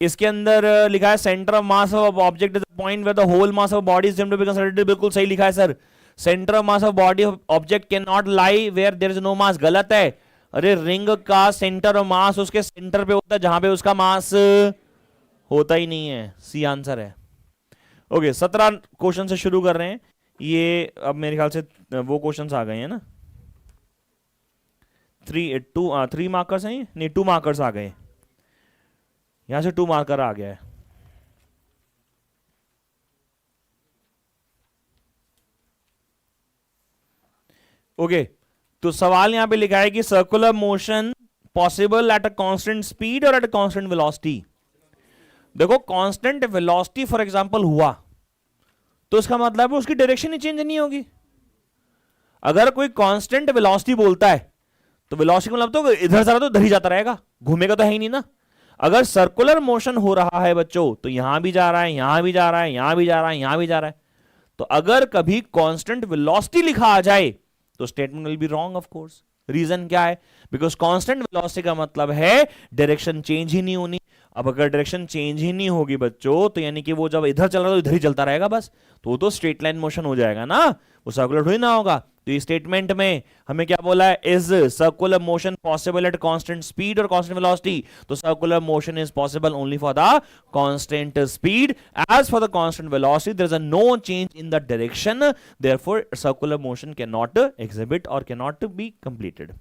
इसके अंदर लिखा है centre of mass of object is the point where the whole mass of body is to be considered. बिल्कुल सही लिखा है sir. Centre of mass of body of object can not lie where there is no mass, गलत है। अरे ring का centre of मास उसके centre पे होता है जहां पे उसका मास होता ही नहीं है, सी आंसर है। ओके, 17 क्वेश्चन से शुरू कर रहे हैं। ये अब मेरे ख्याल से वो क्वेश्चन आ गए हैं ना, 3 मार्कर्स हैं, नहीं 2 मार्कर्स आ गए, यहां से 2 मार्कर आ गया है। ओके, तो सवाल यहां पे लिखा है कि circular motion possible at a constant speed और एट अ कांस्टेंट वेलोसिटी। देखो कांस्टेंट वेलोसिटी फॉर एग्जांपल हुआ तो इसका मतलब है उसकी डायरेक्शन ही चेंज नहीं होगी। अगर कोई कांस्टेंट वेलोसिटी बोलता है तो वेलोसिटी मतलब तो इधर से तो इधर ही जाता रहेगा, घूमेगा तो है ही नहीं ना। अगर सर्कुलर मोशन हो रहा है बच्चों, तो यहां भी जा रहा है, यहां भी जा रहा है, यहां भी जा रहा है, यहां भी जा रहा है, तो अगर कभी कांस्टेंट वेलोसिटी लिखा आ जाए तो statement will be wrong of course. Reason क्या है? बिकॉज कांस्टेंट वेलोसिटी का मतलब है डायरेक्शन चेंज ही नहीं होनी। अब अगर डायरेक्शन चेंज ही नहीं होगी बच्चों, तो यानी कि वो जब इधर चल रहा है तो इधर ही चलता रहेगा बस, तो वो तो स्ट्रेट लाइन मोशन हो जाएगा ना, वो सर्कुलर थोड़ी ना होगा। तो इस स्टेटमेंट में हमें क्या बोला है? Is circular motion possible at constant speed और कांस्टेंट वेलोसिटी? तो circular motion is possible only for the constant speed, as for the constant velocity there is a no change in the direction, therefore circular motion can not exhibit और can not be completed.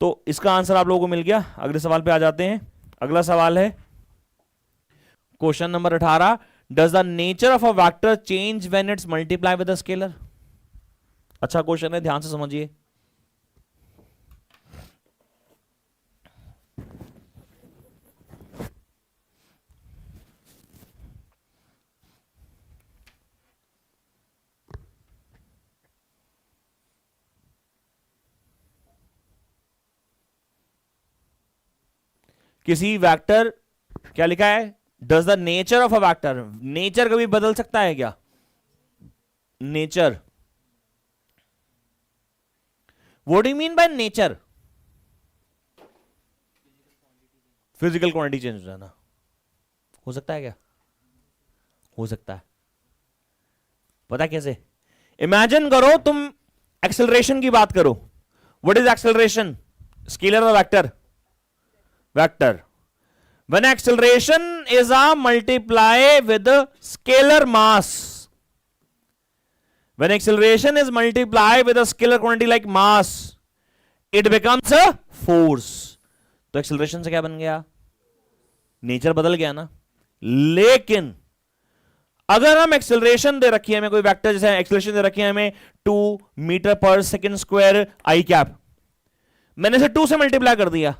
तो इसका answer आप लोगों को मिल गया। अगले सवाल पे आ जाते हैं। अगला सवाल है question number 18, does the nature of a vector change when it's multiply with a scalar? अच्छा क्वेश्चन है, ध्यान से समझिए। किसी वेक्टर, क्या लिखा है? Does the nature of a vector, nature कभी बदल सकता है क्या? Nature, what do you mean by nature? Physical quantity change हो जाना हो सकता है क्या? हो सकता है। पता कैसे? इमेजिन करो तुम एक्सेलरेशन की बात करो। What is acceleration? स्केलर और vector? Vector. When acceleration is a multiply with a scalar mass, when acceleration is multiplied with a scalar quantity like mass, it becomes a force. तो acceleration से क्या बन गया? Nature बदल गया ना। लेकिन अगर हम एक्सेलरेशन दे रखी है हमें, कोई वेक्टर जैसे एक्सेलरेशन दे रखी है हमें 2 मीटर पर सेकेंड स्क्वायर आई कैप, मैंने इसे 2 से मल्टीप्लाई कर दिया,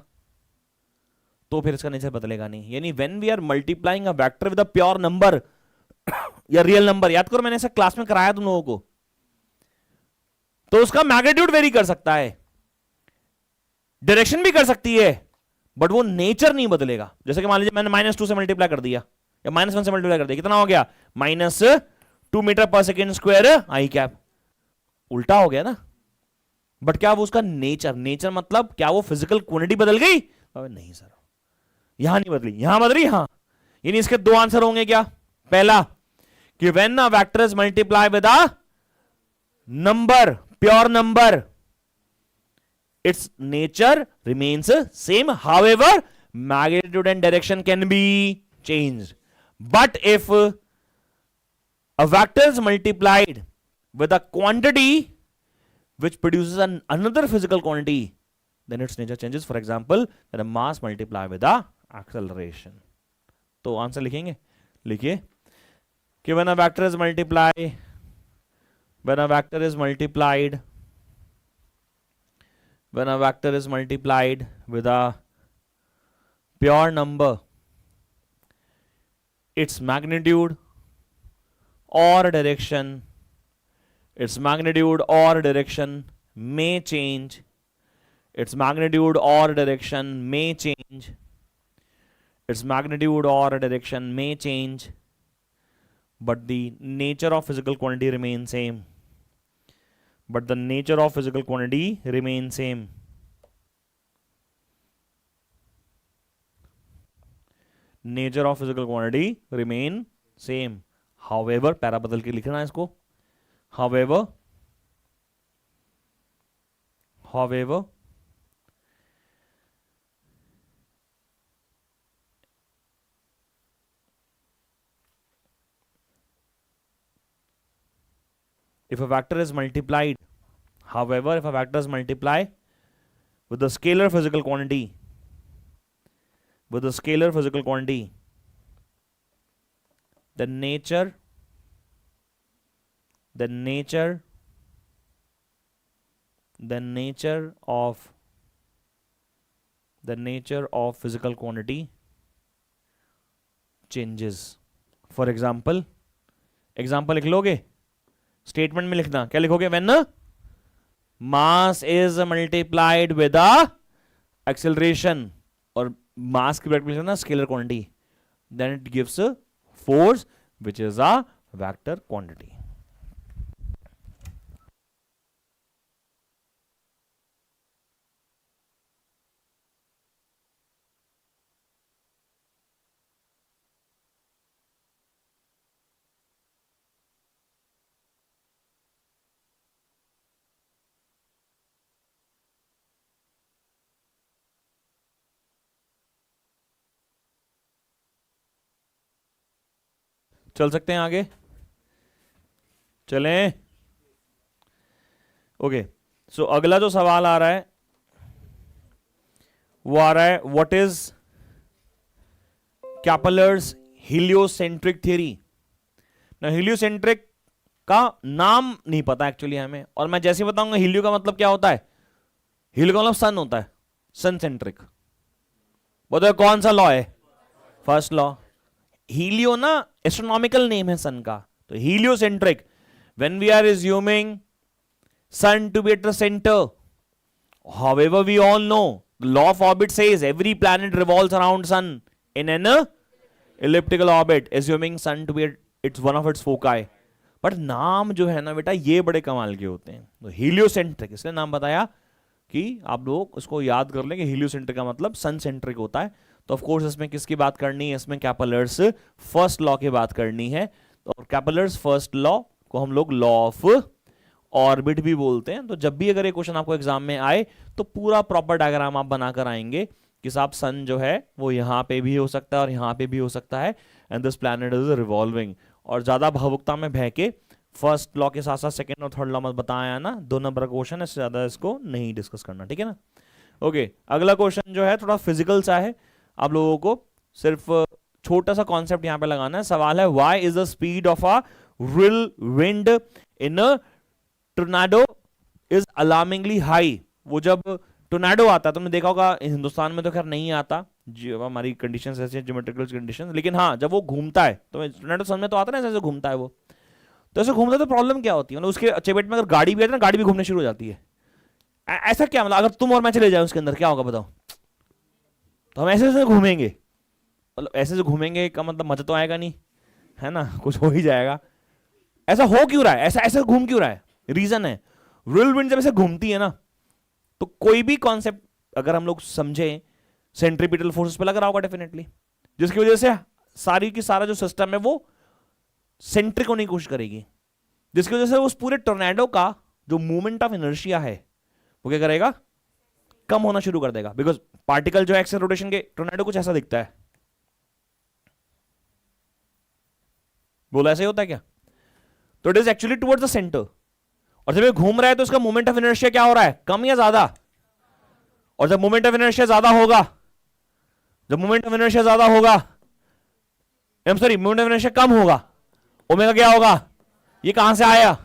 तो फिर इसका नेचर बदलेगा नहीं। यानी when we are multiplying a vector with a pure number या रियल नंबर, याद करो मैंने ऐसा क्लास में कराया तुम लोगों को, तो उसका मैग्नीट्यूड वेरी कर सकता है, डायरेक्शन भी कर सकती है, बट वो नेचर नहीं बदलेगा। जैसे कि मान लीजिए मैंने -2 से मल्टीप्लाई कर दिया या -1 से मल्टीप्लाई कर दिया, कितना हो गया? -2 मीटर पर सेकेंड स्क्वायर आई कैप, उल्टा हो गया ना। बट क्या वो उसका नेचर मतलब क्या वो फिजिकल क्वांटिटी बदल गई? नहीं सर, यहां नहीं बदली, यहां बदली। हां, यानी इसके 2 आंसर होंगे क्या? पहला कि when a vector is multiply with a number, pure number, its nature remains same, however magnitude and direction can be changed. But if a vector is multiplied with a quantity which produces another physical quantity, then its nature changes. For example, that a mass multiply with a acceleration. तो answer लिखेंगे, लिखिए कि when a vector is multiplied with a pure number, its magnitude or direction may change. Its magnitude or direction may change. Its magnitude or direction may change, but the nature of physical quantity remains same. But the nature of physical quantity remains same. Nature of physical quantity remain same. However, para बदल के लिखना है इसको। However, if a vector is multiplied, if a vector is multiplied with a scalar physical quantity, the nature of physical quantity changes. For example लिख लोगे, statement में लिखना, क्या लिखोगे? When mass is multiplied with acceleration, और mass की bracket में लिखना scalar quantity, then it gives force which is a vector quantity. चल सकते हैं आगे, चलें? ओके, सो अगला जो सवाल आ रहा है वो आ रहा है, what is Kepler's heliocentric theory. ना हीलियोसेंट्रिक का नाम नहीं पता एक्चुअली हमें, और मैं जैसे बताऊंगा हीलियो का मतलब क्या होता है, हीलियो का मतलब सन होता है, सन सेंट्रिक। बताओ कौन सा लॉ है? First law. हीलियो ना एस्ट्रोनॉमिकल नेम है सन का, तो heliocentric when we are assuming sun to be at the centre, however we all know the law of orbit says every planet revolves around sun in an elliptical orbit, assuming sun to be it's one of its foci. पर नाम जो है ना बेटा ये बड़े कमाल के होते हैं। तो हीलियोसेंट्रिक इसलिए नाम बताया कि आप लोग उसको याद कर लें कि हीलियोसेंट्रिक का मतलब सन सेंट्रिक होता है। तो ऑफ कोर्स इसमें किसकी बात करनी है? इसमें कैपलर्स फर्स्ट लॉ की बात करनी है। तो कैपलर्स फर्स्ट लॉ को हम लोग लॉ ऑफ ऑर्बिट भी बोलते हैं। तो जब भी अगर ये क्वेश्चन आपको एग्जाम में आए तो पूरा प्रॉपर डायग्राम आप बनाकर आएंगे कि साहब सन जो है वो यहाँ पे भी हो सकता है और यहाँ पे भी हो सकता है, and this planet is revolving. और ज्यादा भावुकता में बह के फर्स्ट लॉ के साथ साथ सेकंड और थर्ड लॉ मत बताया ना, 2 नंबर का क्वेश्चन है, इससे ज्यादा इसको नहीं डिस्कस करना, ठीक है ना? ओके, अगला क्वेश्चन जो है थोड़ा फिजिकल सा है, आप लोगों को सिर्फ छोटा सा कॉन्सेप्ट यहाँ पे लगाना है। सवाल है, why is the speed of a reel wind in a tornado is alarmingly high. वो जब टोर्नाडो आता है, तुमने देखा होगा, हिंदुस्तान में तो खैर नहीं आता, हमारी कंडीशंस ऐसी हैं, ज्योमेट्रिकल कंडीशंस, लेकिन हाँ जब वो घूमता है तो टोर्नाडो समझ में तो आता है ना, ऐसे घूमता है वो, तो ऐसे घूमता है तो प्रॉब्लम क्या होती है? मतलब उसके चपेट में अगर गाड़ी भी है ना, गाड़ी भी घूमने शुरू हो जाती है। ऐसा क्या मतलब, अगर तुम और मैं चले जाए उसके अंदर क्या होगा बताओ? तो हम ऐसे ऐसे घूमेंगे, मतलब ऐसे से घूमेंगे का मतलब मजा तो आएगा नहीं, है ना, कुछ हो ही जाएगा। ऐसा हो क्यों रहा है? ऐसा ऐसे घूम क्यों रहा है? रीजन है, व्हिरलविंड जब ऐसे घूमती है ना, तो कोई भी कॉन्सेप्ट अगर हम लोग समझे सेंट्रीपिटल फोर्सेस पे लग रहा होगा डेफिनेटली, जिसकी वजह से सारी की सारा जो सिस्टम है वो सेंट्रिक होने की कोशिश करेगी, जिसकी वजह से उस पूरे टोर्नेडो का जो मूवमेंट ऑफ इनर्शिया है वो क्या करेगा? कम होना शुरू कर देगा, बिकॉज पार्टिकल जो एक्सेल रोटेशन के टोर्नेडो कुछ ऐसा दिखता है, बोला ऐसे ही होता है क्या? तो it is actually towards the centre, और जब ये घूम रहा है तो इसका मोमेंट ऑफ इनर्शिया क्या हो रहा है? कम या ज्यादा? और जब मोमेंट ऑफ इनर्शिया ज्यादा होगा, जब मोमेंट ऑफ इनर्शिया ज्यादा होगा, सॉरी मोमेंट ऑफ इनर्शिया कम होगा, ओमेगा क्या होगा? ये कहां से आया?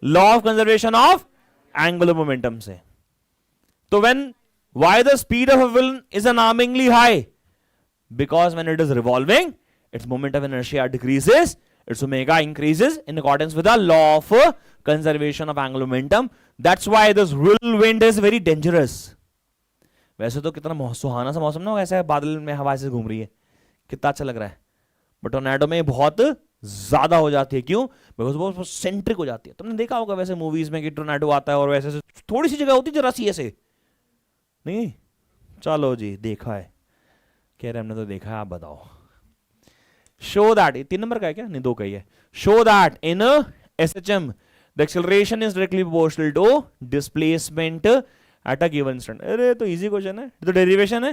Law of conservation of angular momentum से। तो when why the speed of a wheel is alarmingly high? Because when it is revolving its moment of inertia decreases, its omega increases in accordance with the law of conservation of angular momentum. That's why this whirlwind is very dangerous. वैसे तो कितना सुहाना सा मौसम ना, ऐसे बादल में हवा से घूम रही है, कितना अच्छा लग रहा है, बट टोर्नेडो में बहुत ज्यादा हो जाती है। क्यों? बिकॉज वो सेंट्रिक हो जाती है। तुमने देखा होगा वैसे मूवीज में कि टोर्नेडो आता है और वैसे थोड़ी सी जगह होती है जरा सी ऐसे, नहीं? चलो जी, देखा है, कह रहे हमने तो देखा है, आप बताओ। Show that, 3 नंबर का है क्या? नहीं, 2 का ही है। Show that in a SHM the acceleration is directly proportional to displacement at a given instant. अरे तो इजी क्वेश्चन है, तो डेरिवेशन है,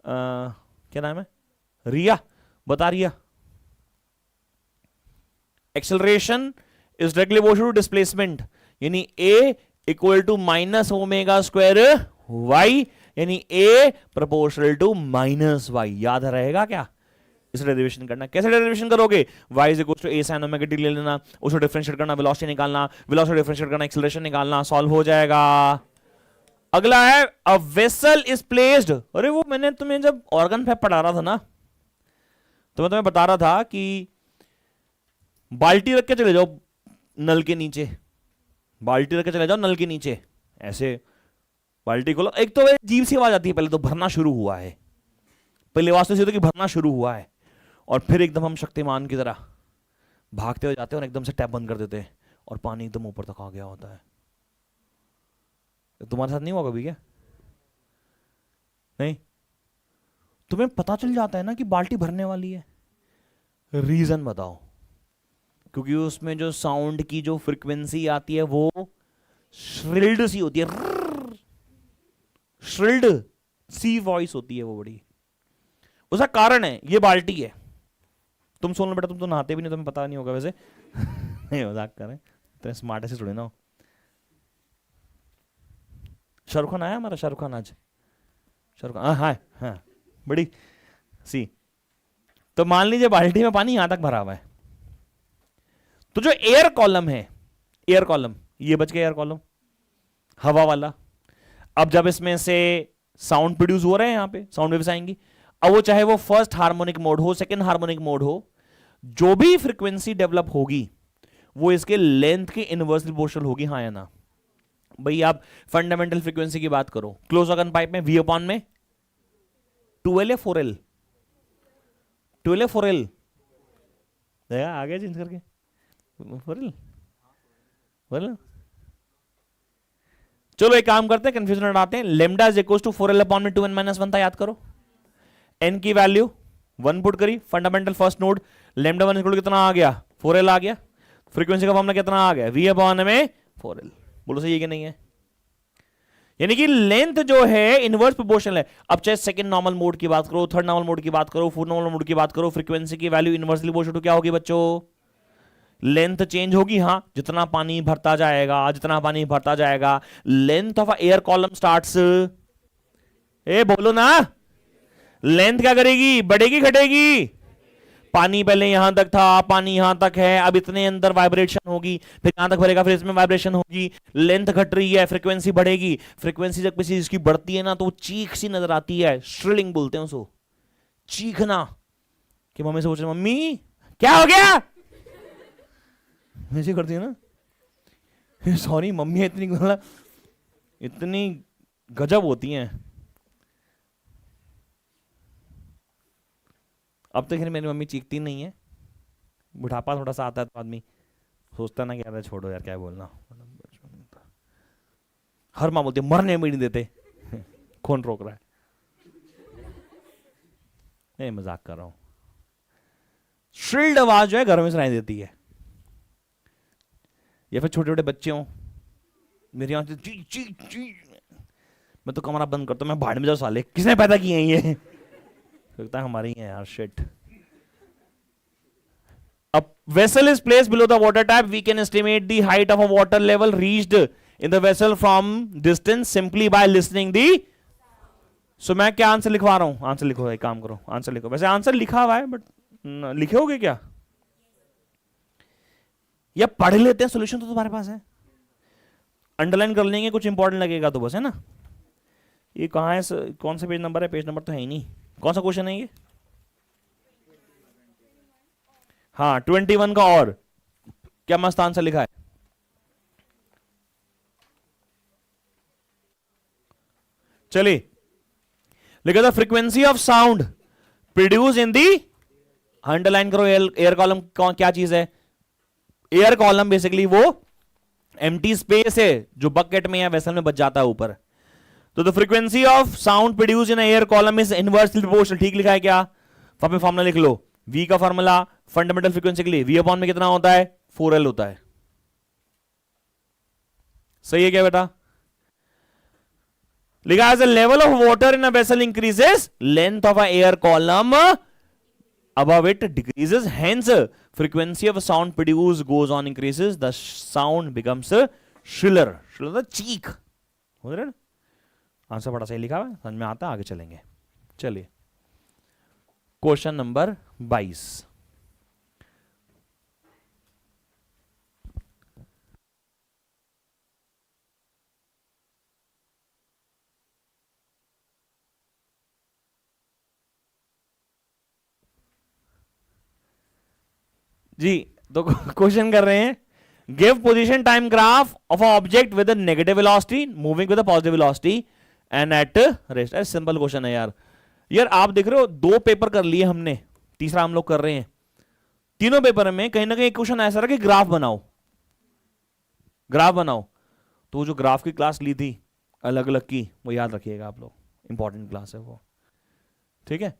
क्या नाम है? रिया, बता Riya. Acceleration is directly proportional to displacement, यानी A equal to minus omega square y, यानी A proportional to minus y। याद रहेगा क्या? इसे डेरिवेशन करना। कैसे डेरिवेशन करोगे? y is equal to a sin omega t ले लेना, उसको डिफरेंशिएट करना, वेलोसिटी निकालना, वेलोसिटी डिफरेंशिएट करना, एक्सेलरेशन निकालना, सॉल्व हो जाएगा। अगला है अ वेसल इज प्लेस्ड। अरे वो मैंने तुम्हें जब ऑर्गन फेप पढ़ा रहा था ना, तो मैं तुम्हें बता रहा था कि बाल्टी रख के चले जाओ नल के नीचे, बाल्टी रख के चले जाओ नल के नीचे, ऐसे बाल्टी खोलो, एक तो अजीब सी आवाज आती है, पहले तो भरना शुरू हुआ है, पहले आवाज तो होती है कि भरना शुरू हुआ है, और फिर एकदम हम शक्तिमान की तरह भागते हुए जाते हैं और एकदम से टैप बंद कर देते हैं और पानी एकदम ऊपर तक आ गया होता है। तुम्हारे साथ नहीं हुआ कभी क्या? नहीं? तुम्हें पता चल जाता है ना कि बाल्टी भरने वाली है, रीजन बताओ? क्योंकि उसमें जो साउंड की जो फ्रीक्वेंसी आती है वो श्रिल्ड सी होती है, श्रिल्ड सी वॉइस होती है वो, बड़ी उसका कारण है ये बाल्टी है, तुम सोच लो बेटा, तुम तो नहाते भी नहीं, तुम्हें पता नहीं होगा वैसे। नहीं मजाक कर रहे हैं, इतने स्मार्ट ऐसे थोड़ी ना हो। शाहरुख खान आया हमारा, शाहरुख खान आज, शाहरुख खान हाँ हाँ बड़ी सी। तो मान लीजिए बाल्टी में पानी यहां तक भरा हुआ है, तो जो एयर कॉलम है, एयर कॉलम, ये बच गया एयर कॉलम हवा वाला। अब जब इसमें से साउंड प्रोड्यूस हो रहे हैं, यहां पे साउंड वेव्स आएंगी, अब वो चाहे वो फर्स्ट हार्मोनिक मोड हो, सेकंड हार्मोनिक मोड हो, जो भी फ्रीक्वेंसी डेवलप होगी वो इसके लेंथ के इनवर्सली प्रोपोर्शनल होगी, हाँ या ना। भाई आप फंडामेंटल फ्रीक्वेंसी की बात करो, क्लोज ऑर्गन पाइप में वी अपॉन में 2L या 4L, 2L या 4L, आगे चेंज करके 4L, 4L। चलो एक काम करते हैं, कंफ्यूजन हटाते हैं। Lambda is equal to 4L upon में 2n-1 था, याद करो। n की वैल्यू 1 पुट करी, fundamental first node, lambda 1 equal कितना आ गया, 4L आ गया। फ्रीक्वेंसी का फॉर्मूला कितना आ गया, v अपॉन में 4L। बोलो सही है कि नहीं है? यानी कि लेंथ जो है इनवर्स प्रोपोर्शनल है। अब चाहे सेकंड नॉर्मल मोड की बात करो, थर्ड नॉर्मल मोड की बात करो, फोर्थ नॉर्मल मोड की बात करो, फ्रीक्वेंसी की वैल्यू इनवर्सली प्रोपोर्शनल टू क्या होगी बच्चों, लेंथ चेंज होगी। हाँ, जितना पानी भरता जाएगा, जितना पानी भरता जाएगा, length of air column starts, ए बोलो ना, लेंथ क्या करेगी, बढ़ेगी घटेगी? पानी पहले यहां तक था, पानी यहां तक है, अब इतने अंदर वाइब्रेशन होगी, फिर कहां तक भरेगा, फिर इसमें वाइब्रेशन होगी, लेंथ घट रही है, फ्रीक्वेंसी बढ़ेगी। फ्रीक्वेंसी जब किसी चीज की बढ़ती है ना, तो वो चीख सी नजर आती है, श्रिलिंग बोलते हैं उसको, चीखना। कि मम्मी से पूछ रहे, मम्मी क्या हो गया, ऐसे करती है ना। सॉरी मम्मी, इतनी गजब होती हैं। अब तो खैर मेरी मम्मी चीखती नहीं है, बुढ़ापा थोड़ा सा आता है तो आदमी सोचता ना कि यार छोड़ो यार क्या बोलना। हर माँ बोलती है मरने भी नहीं देते। कौन रोक रहा है? नहीं मजाक कर रहा हूं। श्रिल्ड आवाज जो है घर में सुनाई देती है, या फिर छोटे छोटे बच्चे हों, मेरी आंख से ची ची ची, मैं तो कमरा बंद करता हूं, मैं भाड़ में जाओ साले, किसने पैदा किए हैं ये? लगता है हमारी है यार, shit. A vessel is placed below the water tap. We can estimate the height of a water level reached in the vessel from distance simply by listening the. So मैं क्या आंसर लिखवा रहा हूं? आंसर लिखो, एक काम करो, answer लिखो। वैसे आंसर लिखा हुआ है बट लिखे होगे क्या? या पढ़ लेते हैं, सोल्यूशन तो तुम्हारे पास है, अंडरलाइन कर लेंगे, कुछ इंपॉर्टेंट लगेगा तो बस, है ना। ये कहाँ है, कौन सा पेज नंबर है? पेज नंबर तो है ही नहीं। कौन सा क्वेश्चन है ये? हाँ 21 का। और क्या मस्त आंसर लिखा है, चलिए लिखा था frequency of sound produce in the, underline करो। एयर कॉलम क्या चीज है? एयर कॉलम बेसिकली वो एम्प्टी स्पेस है जो बकेट में या वेसल में बच जाता है ऊपर। तो the frequency of sound produce in air column is inversely proportional. ठीक लिखा है क्या? फॉर्मूला लिख लो, V का फॉर्मूला फंडामेंटल फ्रीक्वेंसी के लिए V अपॉन में कितना होता है, 4L होता है। सही है क्या बेटा? लिखा है level of water in a vessel increases, length of a air column above it decreases, hence frequency of sound produced goes on increases, the sound becomes shriller, shriller चीख। हो रहा है? आंसर बड़ा सही लिखा है, समझ में आता है, आगे चलेंगे। चलिए क्वेश्चन नंबर 22। जी तो क्वेश्चन कर रहे हैं, give position time graph of object with negative velocity moving with positive velocity and at rest. Simple question है यार। यार आप देख रहे हो, 2 पेपर कर लिए हमने, तीसरा हम लोग कर रहे हैं। तीनों पेपर में कहीं ना कहीं क्वेश्चन ऐसा रहा कि ग्राफ बनाओ, ग्राफ बनाओ। तो वो जो ग्राफ की क्लास ली थी अलग अलग की, वो याद रखिएगा आप लोग, इंपॉर्टेंट क्लास है वो, ठीक है।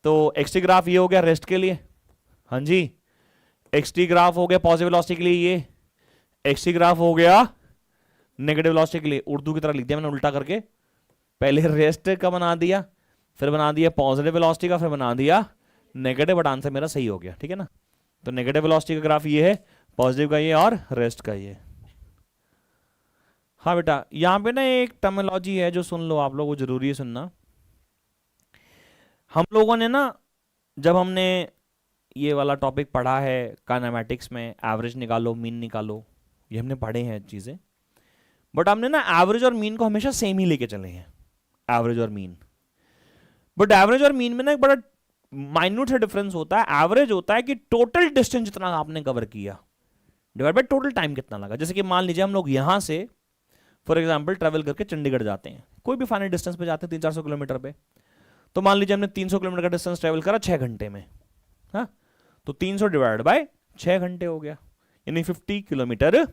तो एक्सटी ग्राफ ये हो गया रेस्ट के लिए, हाँ जी। एक्सटी ग्राफ हो गया पॉजिटिव वेलोसिटी के लिए, ये एक्सटी ग्राफ हो गया नेगेटिव वेलोसिटी के लिए। उर्दू की तरह लिख दिया मैंने उल्टा करके, पहले रेस्ट का बना दिया, फिर बना दिया पॉजिटिव वेलोसिटी का, फिर बना दिया नेगेटिव, बट आंसर मेरा सही हो गया, ठीक है ना। तो नेगेटिव वेलोसिटी का ग्राफ ये है, पॉजिटिव का ये और रेस्ट का ये। हाँ बेटा, यहाँ पे ना एक टर्मिनोलॉजी है जो सुन लो आप लोगों को, जरूरी है सुनना। हम लोगों ने ना, जब हमने ये वाला टॉपिक पढ़ा है काइनेमैटिक्स में, एवरेज निकालो मीन निकालो, ये हमने पढ़े हैं चीज़ें, बट हमने ना एवरेज और मीन को हमेशा सेम ही लेके चले हैं, एवरेज और मीन। बट एवरेज और मीन में ना एक बड़ा माइन्यूट सा डिफरेंस होता है। एवरेज होता है कि टोटल डिस्टेंस जितना आपने कवर किया डिवाइड बाय टोटल टाइम कितना लगा। जैसे कि मान लीजिए हम लोग यहां से फॉर एग्जांपल ट्रेवल करके चंडीगढ़ जाते हैं, कोई भी फाइनाइट डिस्टेंस पे जाते हैं 300-400 किलोमीटर पे, तो मान लीजिए हमने 300 किलोमीटर का डिस्टेंस ट्रेवल करा 6 घंटे में, हाँ, तो 300 डिवाइड बाय 6 घंटे हो गया, यानी 50 किलोमीटर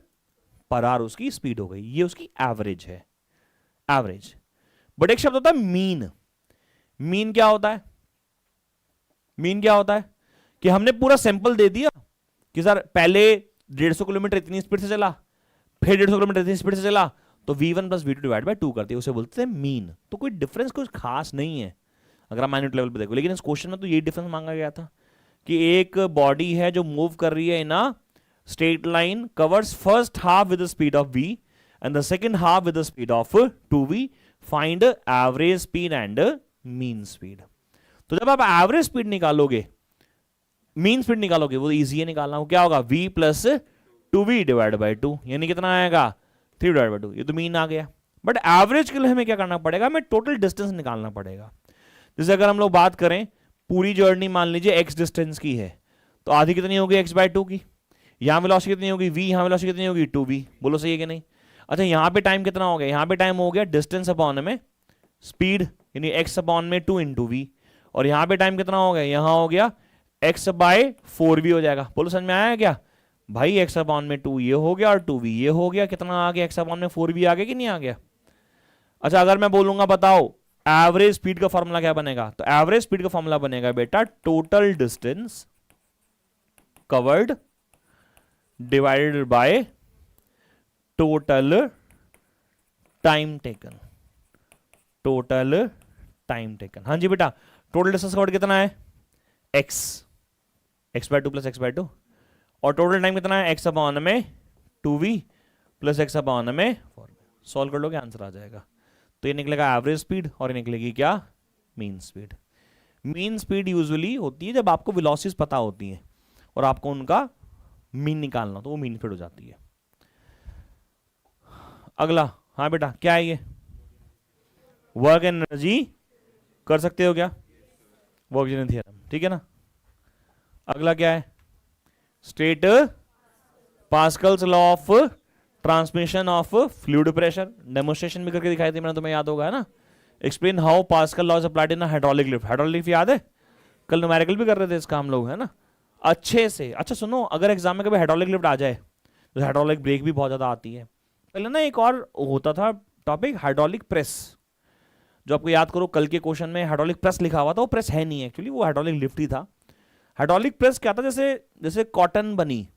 पर आवर उसकी स्पीड हो गई। ये उसकी एवरेज है, एवरेज। बट एक शब्द होता है मीन। मीन क्या होता है? मीन क्या होता है कि हमने पूरा सैंपल दे दिया कि सर पहले 150 किलोमीटर इतनी स्पीड से चला, फिर 150 किलोमीटर इतनी स्पीड से चला, तो v1 plus v2 divide by 2 करते हैं, उसे बोलते हैं मीन। तो कोई डिफरेंस कुछ खास नहीं है अगर आप माइन्यूट लेवल पे देखो, लेकिन इस क्वेश्चन में तो यही डिफरेंस मांगा गया था कि एक बॉडी है जो मूव कर रही है in a straight line, covers first half with the speed of v and the second half with the speed of 2v, find average speed and mean speed. तो जब आप एवरेज स्पीड निकालोगे, mean speed निकालोगे, वो easy है निकालना, वो क्या होगा v plus 2v divide by 2, यानी कितना आएगा 3 डिवाइड बाय 2, ये तो मीन आ गया। बट एवरेज के लिए हमें क्या करना पड़ेगा, हमें टोटल डिस्टेंस निकालना पड़ेगा। जैसे अगर हम लोग बात करें पूरी जर्नी मान लीजिए x डिस्टेंस की है, तो आधी कितनी होगी x बाय 2 की, यहां वेलोसिटी कितनी होगी v, यहां वेलोसिटी कितनी होगी 2v, बोलो सही है कि नहीं। अच्छा यहां पे टाइम कितना हो गया, यहां पे टाइम हो गया डिस्टेंस अपॉन में स्पीड, यानी x अपॉन में 2 इंटू v, और यहां पे टाइम कितना हो गया, यहां हो गया x बाय 4v हो जाएगा। बोलो समझ में आया क्या भाई, x अपॉन में 2 ये हो गया और 2v ये हो गया, कितना आ गया, x अपॉन में 4v आ गया कि नहीं आ गया। अच्छा अगर मैं बोलूंगा बताओ एवरेज स्पीड का फॉर्मूला क्या बनेगा, तो एवरेज स्पीड का फॉर्मूला बनेगा बेटा total distance covered divided by total time taken, total time taken. हाँ जी बेटा, टोटल डिस्टेंस कवर्ड कितना है x by 2 plus x by 2, और टोटल टाइम कितना है x अपॉन में 2v प्लस x अपॉन में 4v। सॉल्व कर लोगे आंसर आ जाएगा। तो ये निकलेगा एवरेज स्पीड और ये निकलेगी क्या, mean speed. Mean speed usually होती है जब आपको वेलोसिटीज पता होती है और आपको उनका मीन निकालना, तो वो मीन स्पीड हो जाती है। अगला, हाँ बेटा क्या है ये, वर्क एनर्जी कर सकते हो क्या, वर्क जेनरल थ्योरम, ठीक है ना। अगला क्या है, state Pascal's law of transmission of fluid pressure, demonstration भी करके दिखाई थी मैंने, तुम्हें याद होगा है ना। Explain how pascal law is applied in hydraulic lift, hydraulic lift याद है, कल न्यूमेरिकल भी कर रहे थे इसका हम लोग है ना अच्छे से। अच्छा सुनो, अगर एग्जाम में कभी हाइड्रोलिक लिफ्ट आ जाए, तो हाइड्रोलिक ब्रेक भी बहुत ज्यादा आती है। पहले ना एक और होता था टॉपिक हाइड्रोलिक प्रेस, जो आपको याद करो कल के क्वेश्चन में हाइड्रोलिक प्रेस लिखा हुआ था, वो प्रेस है नहीं एक्चुअली, वो हाइड्रोलिक लिफ्ट ही था। हाइड्रोलिक प्रेस क्या था, जैसे जैसे कॉटन बनी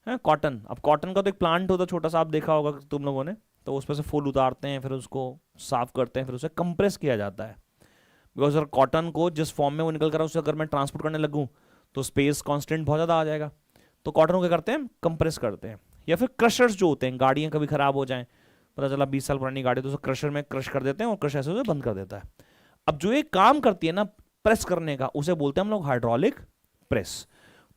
है, कॉटन, अब कॉटन का तो एक प्लांट होता है छोटा सा, आप देखा होगा तुम लोगों ने, तो उसमें से फूल उतारते हैं, फिर उसको साफ करते हैं, फिर उसे कंप्रेस किया जाता है। बिकॉज अगर कॉटन को जिस फॉर्म में वो निकल कर उसे अगर मैं ट्रांसपोर्ट करने लगूँ तो स्पेस कांस्टेंट बहुत ज़्यादा आ जाएगा, तो कॉटन को क्या करते हैं, कंप्रेस करते हैं। या फिर क्रशर्स जो होते हैं, गाड़ियाँ कभी खराब हो जाएं, पता चला 20 साल पुरानी गाड़ी, तो उसे क्रशर में क्रश कर देते हैं और क्रश ऐसे उसे बंद कर देता है। अब जो ये काम करती है ना प्रेस करने का, उसे बोलते हैं हम लोग हाइड्रोलिक प्रेस।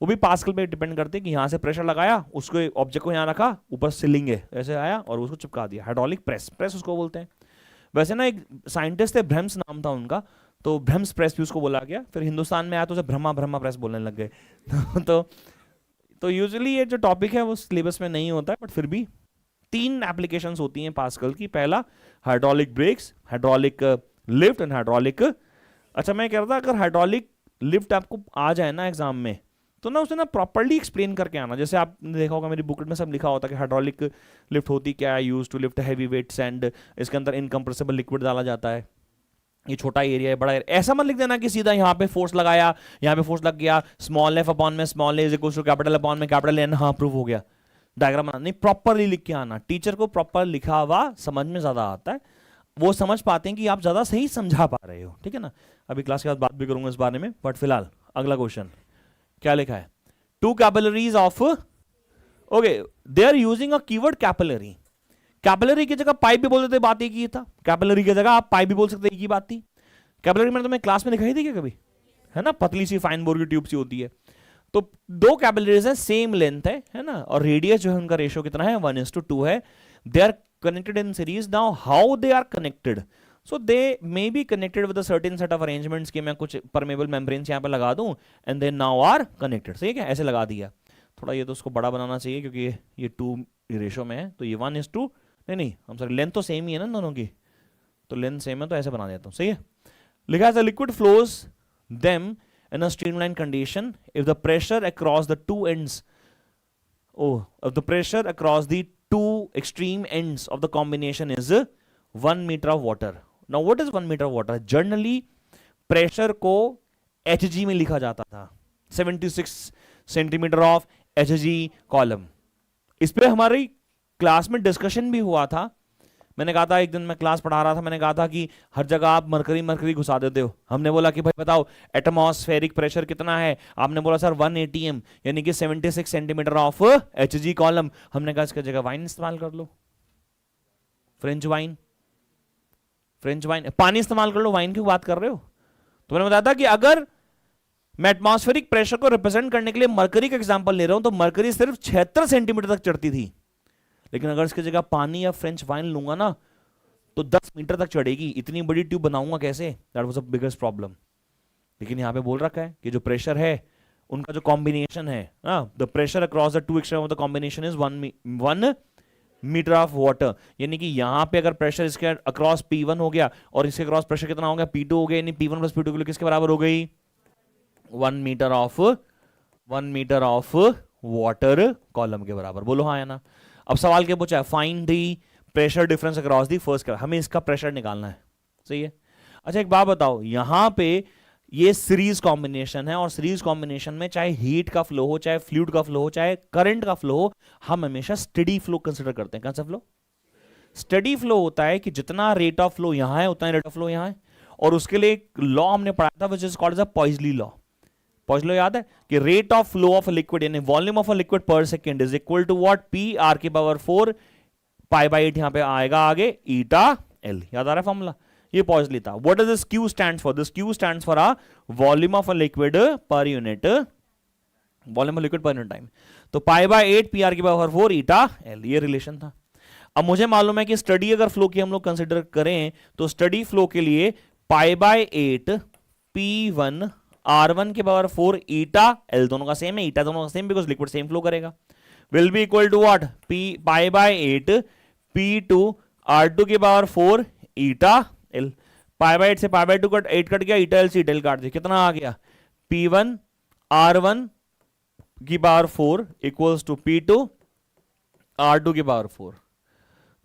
वो भी पास्कल पे डिपेंड करते हैं कि यहाँ से प्रेशर लगाया, उसको ऑब्जेक्ट को यहाँ रखा, ऊपर सिलिंग है ऐसे आया और उसको चिपका दिया, हाइड्रोलिक प्रेस, प्रेस उसको बोलते हैं। वैसे ना एक साइंटिस्ट थे, ब्रह्म्स नाम था उनका, तो ब्रह्म्स प्रेस भी उसको बोला गया, फिर हिंदुस्तान में आया तो उसे ब्रह्मा ब्रह्मा प्रेस बोलने लग गए। तो यूजुअली ये जो टॉपिक है वो सिलेबस में नहीं होता है, बट फिर भी 3 एप्लीकेशंस होती हैं पास्कल की। पहला hydraulic breaks, hydraulic lift and hydraulic. अच्छा मैं कह रहा था अगर हाइड्रोलिक लिफ्ट आपको आ जाए ना एग्जाम में, तो ना उसे ना प्रॉपर्ली एक्सप्लेन करके आना। जैसे आपने देखा होगा मेरी बुकलेट में सब लिखा होता है कि हाइड्रोलिक लिफ्ट होती क्या है, use to lift heavy weights and इसके अंदर इनकम्प्रेसिबल लिक्विड डाला जाता है, ये छोटा एरिया है बड़ा एरिया। ऐसा मत लिख देना कि सीधा यहाँ पे फोर्स लगाया, यहाँ पे फोर्स लग गया, स्मॉल एफ अपॉन में small A is equal to capital upon में कैपिटल एन, हाँ प्रूफ हो गया, डायग्राम बनाना नहीं, प्रॉपरली लिख के आना। टीचर को प्रॉपर लिखा हुआ समझ में ज्यादा आता है, वो समझ पाते हैं कि आप ज्यादा सही समझा पा रहे हो, ठीक है ना। अभी क्लास के बाद बात भी करूंगा इस बारे में, बट फिलहाल अगला क्वेश्चन क्या लिखा है, two capillaries of, okay they are using a keyword capillary. Capillary की जगह पाइप भी बोल देते, बात एक ही था। कैपिलरी की जगह आप पाइप भी बोल सकते, एक ही बात थी। कैपिलरी मैंने तुम्हें क्लास में दिखाई थी क्या कभी, है ना, पतली सी फाइन बोर की ट्यूब सी होती है। तो दो कैपिलरीज है, सेम लेंथ है ना, और रेडियस जो है उनका रेशियो कितना है, 1:2 है। They are connected in series. Now how they are connected, so they may be connected with a certain set of arrangements कि मैं कुछ परमेबल मेम्ब्रेन्स यहाँ पे लगा दूं and they now are connected. सही है, ऐसे लगा दिया। थोड़ा ये तो उसको बड़ा बनाना चाहिए क्योंकि ये 2 रेशो में है, तो ये 1:2, नहीं हम सॉरी लेंथ तो सेम ही है ना दोनों की, तो लेंथ सेम है, तो ऐसे बना देता हूँ। सही है, लिखा है liquid flows them in a streamlined condition if the pressure across the two extreme ends of the combination is 1 meter of water. Now what is 1 meter of water? Generally pressure को Hg में लिखा जाता था, 76 centimetre of Hg column. इस पे हमारी class में discussion भी हुआ था। मैंने कहा था, एक दिन मैं क्लास पढ़ा रहा था, मैंने कहा था कि हर जगह आप मरकरी घुसा देते हो। हमने बोला कि भाई बताओ एटमॉस्फेरिक प्रेशर कितना है, आपने बोला सर 1 atm यानी कि 76 सेंटीमीटर ऑफ Hg कॉलम। हमने कहा इसकी जगह वाइन इस्तेमाल कर लो, फ्रेंच वाइन, पानी इस्तेमाल कर लो, वाइन क्यों बात कर रहे हो। तो मैंने बताया था कि अगर मैं एटमॉस्फेरिक प्रेशर को रिप्रेजेंट करने के लिए मरकरी का एग्जांपल ले रहा हूं, तो मरकरी सिर्फ 76 सेंटीमीटर तक चढ़ती थी, लेकिन अगर इसकी जगह पानी या फ्रेंच वाइन लूंगा ना तो 10 मीटर तक चढ़ेगी। इतनी बड़ी ट्यूब बनाऊंगा कैसे, that was a biggest problem. लेकिन यहां पे बोल रखा है कि जो प्रेशर है उनका जो कॉम्बिनेशन है, the pressure across the two extreme of the combination is 1 metre of water. यानी कि यहां पे अगर प्रेशर इसके अक्रॉस P1 हो गया और इसके अक्रॉस प्रेशर कितना हो गया, P2 हो गया, यानी P1 प्लस P2 के लिए किसके बराबर हो गई, 1 मीटर ऑफ वाटर कॉलम के बराबर। बोलो हाँ या ना। अब सवाल क्या पूछा है, find the pressure difference across the first, हमें इसका प्रेशर निकालना है। सही है, अच्छा एक बात बताओ, यहां पे ये सीरीज कॉम्बिनेशन है, और सीरीज कॉम्बिनेशन में चाहे हीट का फ्लो हो, चाहे फ्लूइड का फ्लो हो, चाहे करंट का फ्लो हो, हम हमेशा स्टेडी फ्लो कंसीडर करते हैं। कौन सा फ्लो, स्टेडी फ्लो होता है कि जितना रेट ऑफ फ्लो यहां है उतना रेट ऑफ फ्लो यहां है। और उसके लिए एक लॉ हमने पढ़ा था which is called as Poiseuille law. Poiseuille याद है कि rate of flow of a liquid यानी volume of a liquid per second is equal to what, P R की पावर 4 π/8 यहां पे आएगा आगे ईटा एल। याद आ रहा है फॉर्मूला, ये पॉइजली था। What is this Q stands for, this Q stands for a volume of a liquid per unit, volume of liquid per unit time. तो π/8 पी आर की पावर 4 ईटा एल, ये relation था। अब मुझे मालूम है कि स्टडी अगर फ्लो की हम लोग कंसिडर करें तो स्टडी फ्लो के लिए π/8 P1 R1 की पावर 4 ईटा एल, दोनों का सेम है, ईटा दोनों का same, because liquid same flow करेगा, will be equal to what, π/8 P2 R2 की पावर 4 ईटा एल। π/8 से π/2 कट 8 कट गया, ईटा एल से ईटा एल काट दिया, कितना आ गया, P1 R1 की power 4 equals to P2 R2 की पावर 4।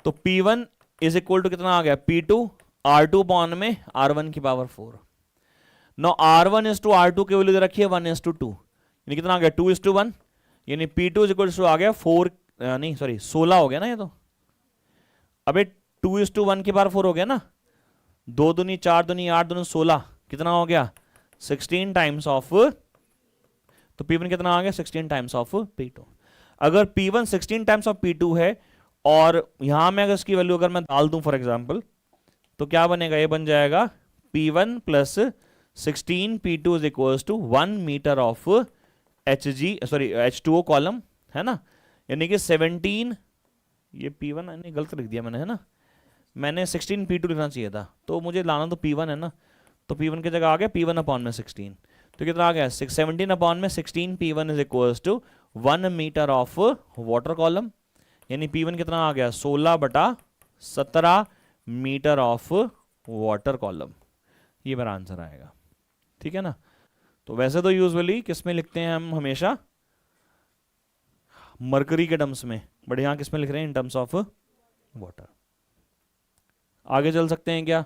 तो P1 इज इक्वल टू कितना आ गया, P2 R2 अपॉन में R1 की power 4। No R1 is to R2 की वैल्यू रखिए 1:2, यानी कितना आ गया 2:1, यानी P2 इज इक्वल टू आ गया 4 नहीं सॉरी 16 हो गया ना ये तो। अबे 2:1 की पावर 4 हो गया ना, 2 दूनी 4 दूनी 8 दूनी 16, कितना हो गया 16 टाइम्स ऑफ, तो P1 कितना आ गया 16 टाइम्स ऑफ P2। अगर P1 16 टाइम्स ऑफ P2 है और यहां में अगर इसकी वैल्यू अगर मैं डाल दूं फॉर एग्जांपल, तो क्या बनेगा, ये बन जाएगा P1 plus 16 P2 is equals to 1 metre of H2O column, है ना, यानी कि 17, ये P1 नहीं गलत लिख दिया मैंने, है ना, मैंने 16 P2 लिखना चाहिए था, तो मुझे लाना तो P1 है ना, तो P1 की जगह आ गया P1 अपॉन में 16, तो कितना आ गया 17 अपॉन में 16 P1 is equals to 1 metre of water column, यानी P1 कितना आ गया 16/17 मीटर ऑफ वाटर कॉलम। ये मेरा आंसर आएगा, ठीक है ना। तो वैसे तो यूजुअली किस में लिखते हैं हम, हमेशा मरकरी के टर्म्स में, बट यहां किस में लिख रहे हैं, इन टर्म्स ऑफ वाटर। आगे चल सकते हैं क्या,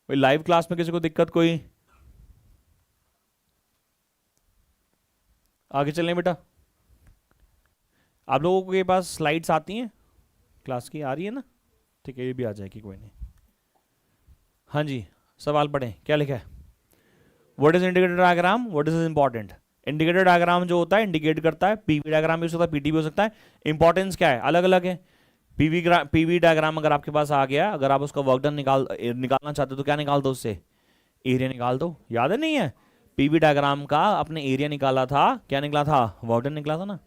कोई लाइव क्लास में किसी को दिक्कत, कोई आगे चलें बेटा। आप लोगों के पास स्लाइड्स आती हैं क्लास की, आ रही है ना, ठीक है, ये भी आ जाएगी, कोई नहीं। हाँ जी, सवाल पढ़ें, क्या लिखा है? What is indicator diagram, what is important? Indicator diagram जो होता है इंडिकेट करता है, पीवी डायग्राम भी हो सकता है, पीटी भी हो सकता है। इंपॉर्टेंस क्या है? अलग अलग है। पीवी डायग्राम अगर आपके पास आ गया, अगर आप उसका वर्क डन निकालना चाहते हो तो क्या निकाल दो उससे? एरिया निकाल दो। याद है नहीं है? पीवी डायग्राम का अपने एरिया निकाला था, क्या निकला था? वर्क डन निकला था ना।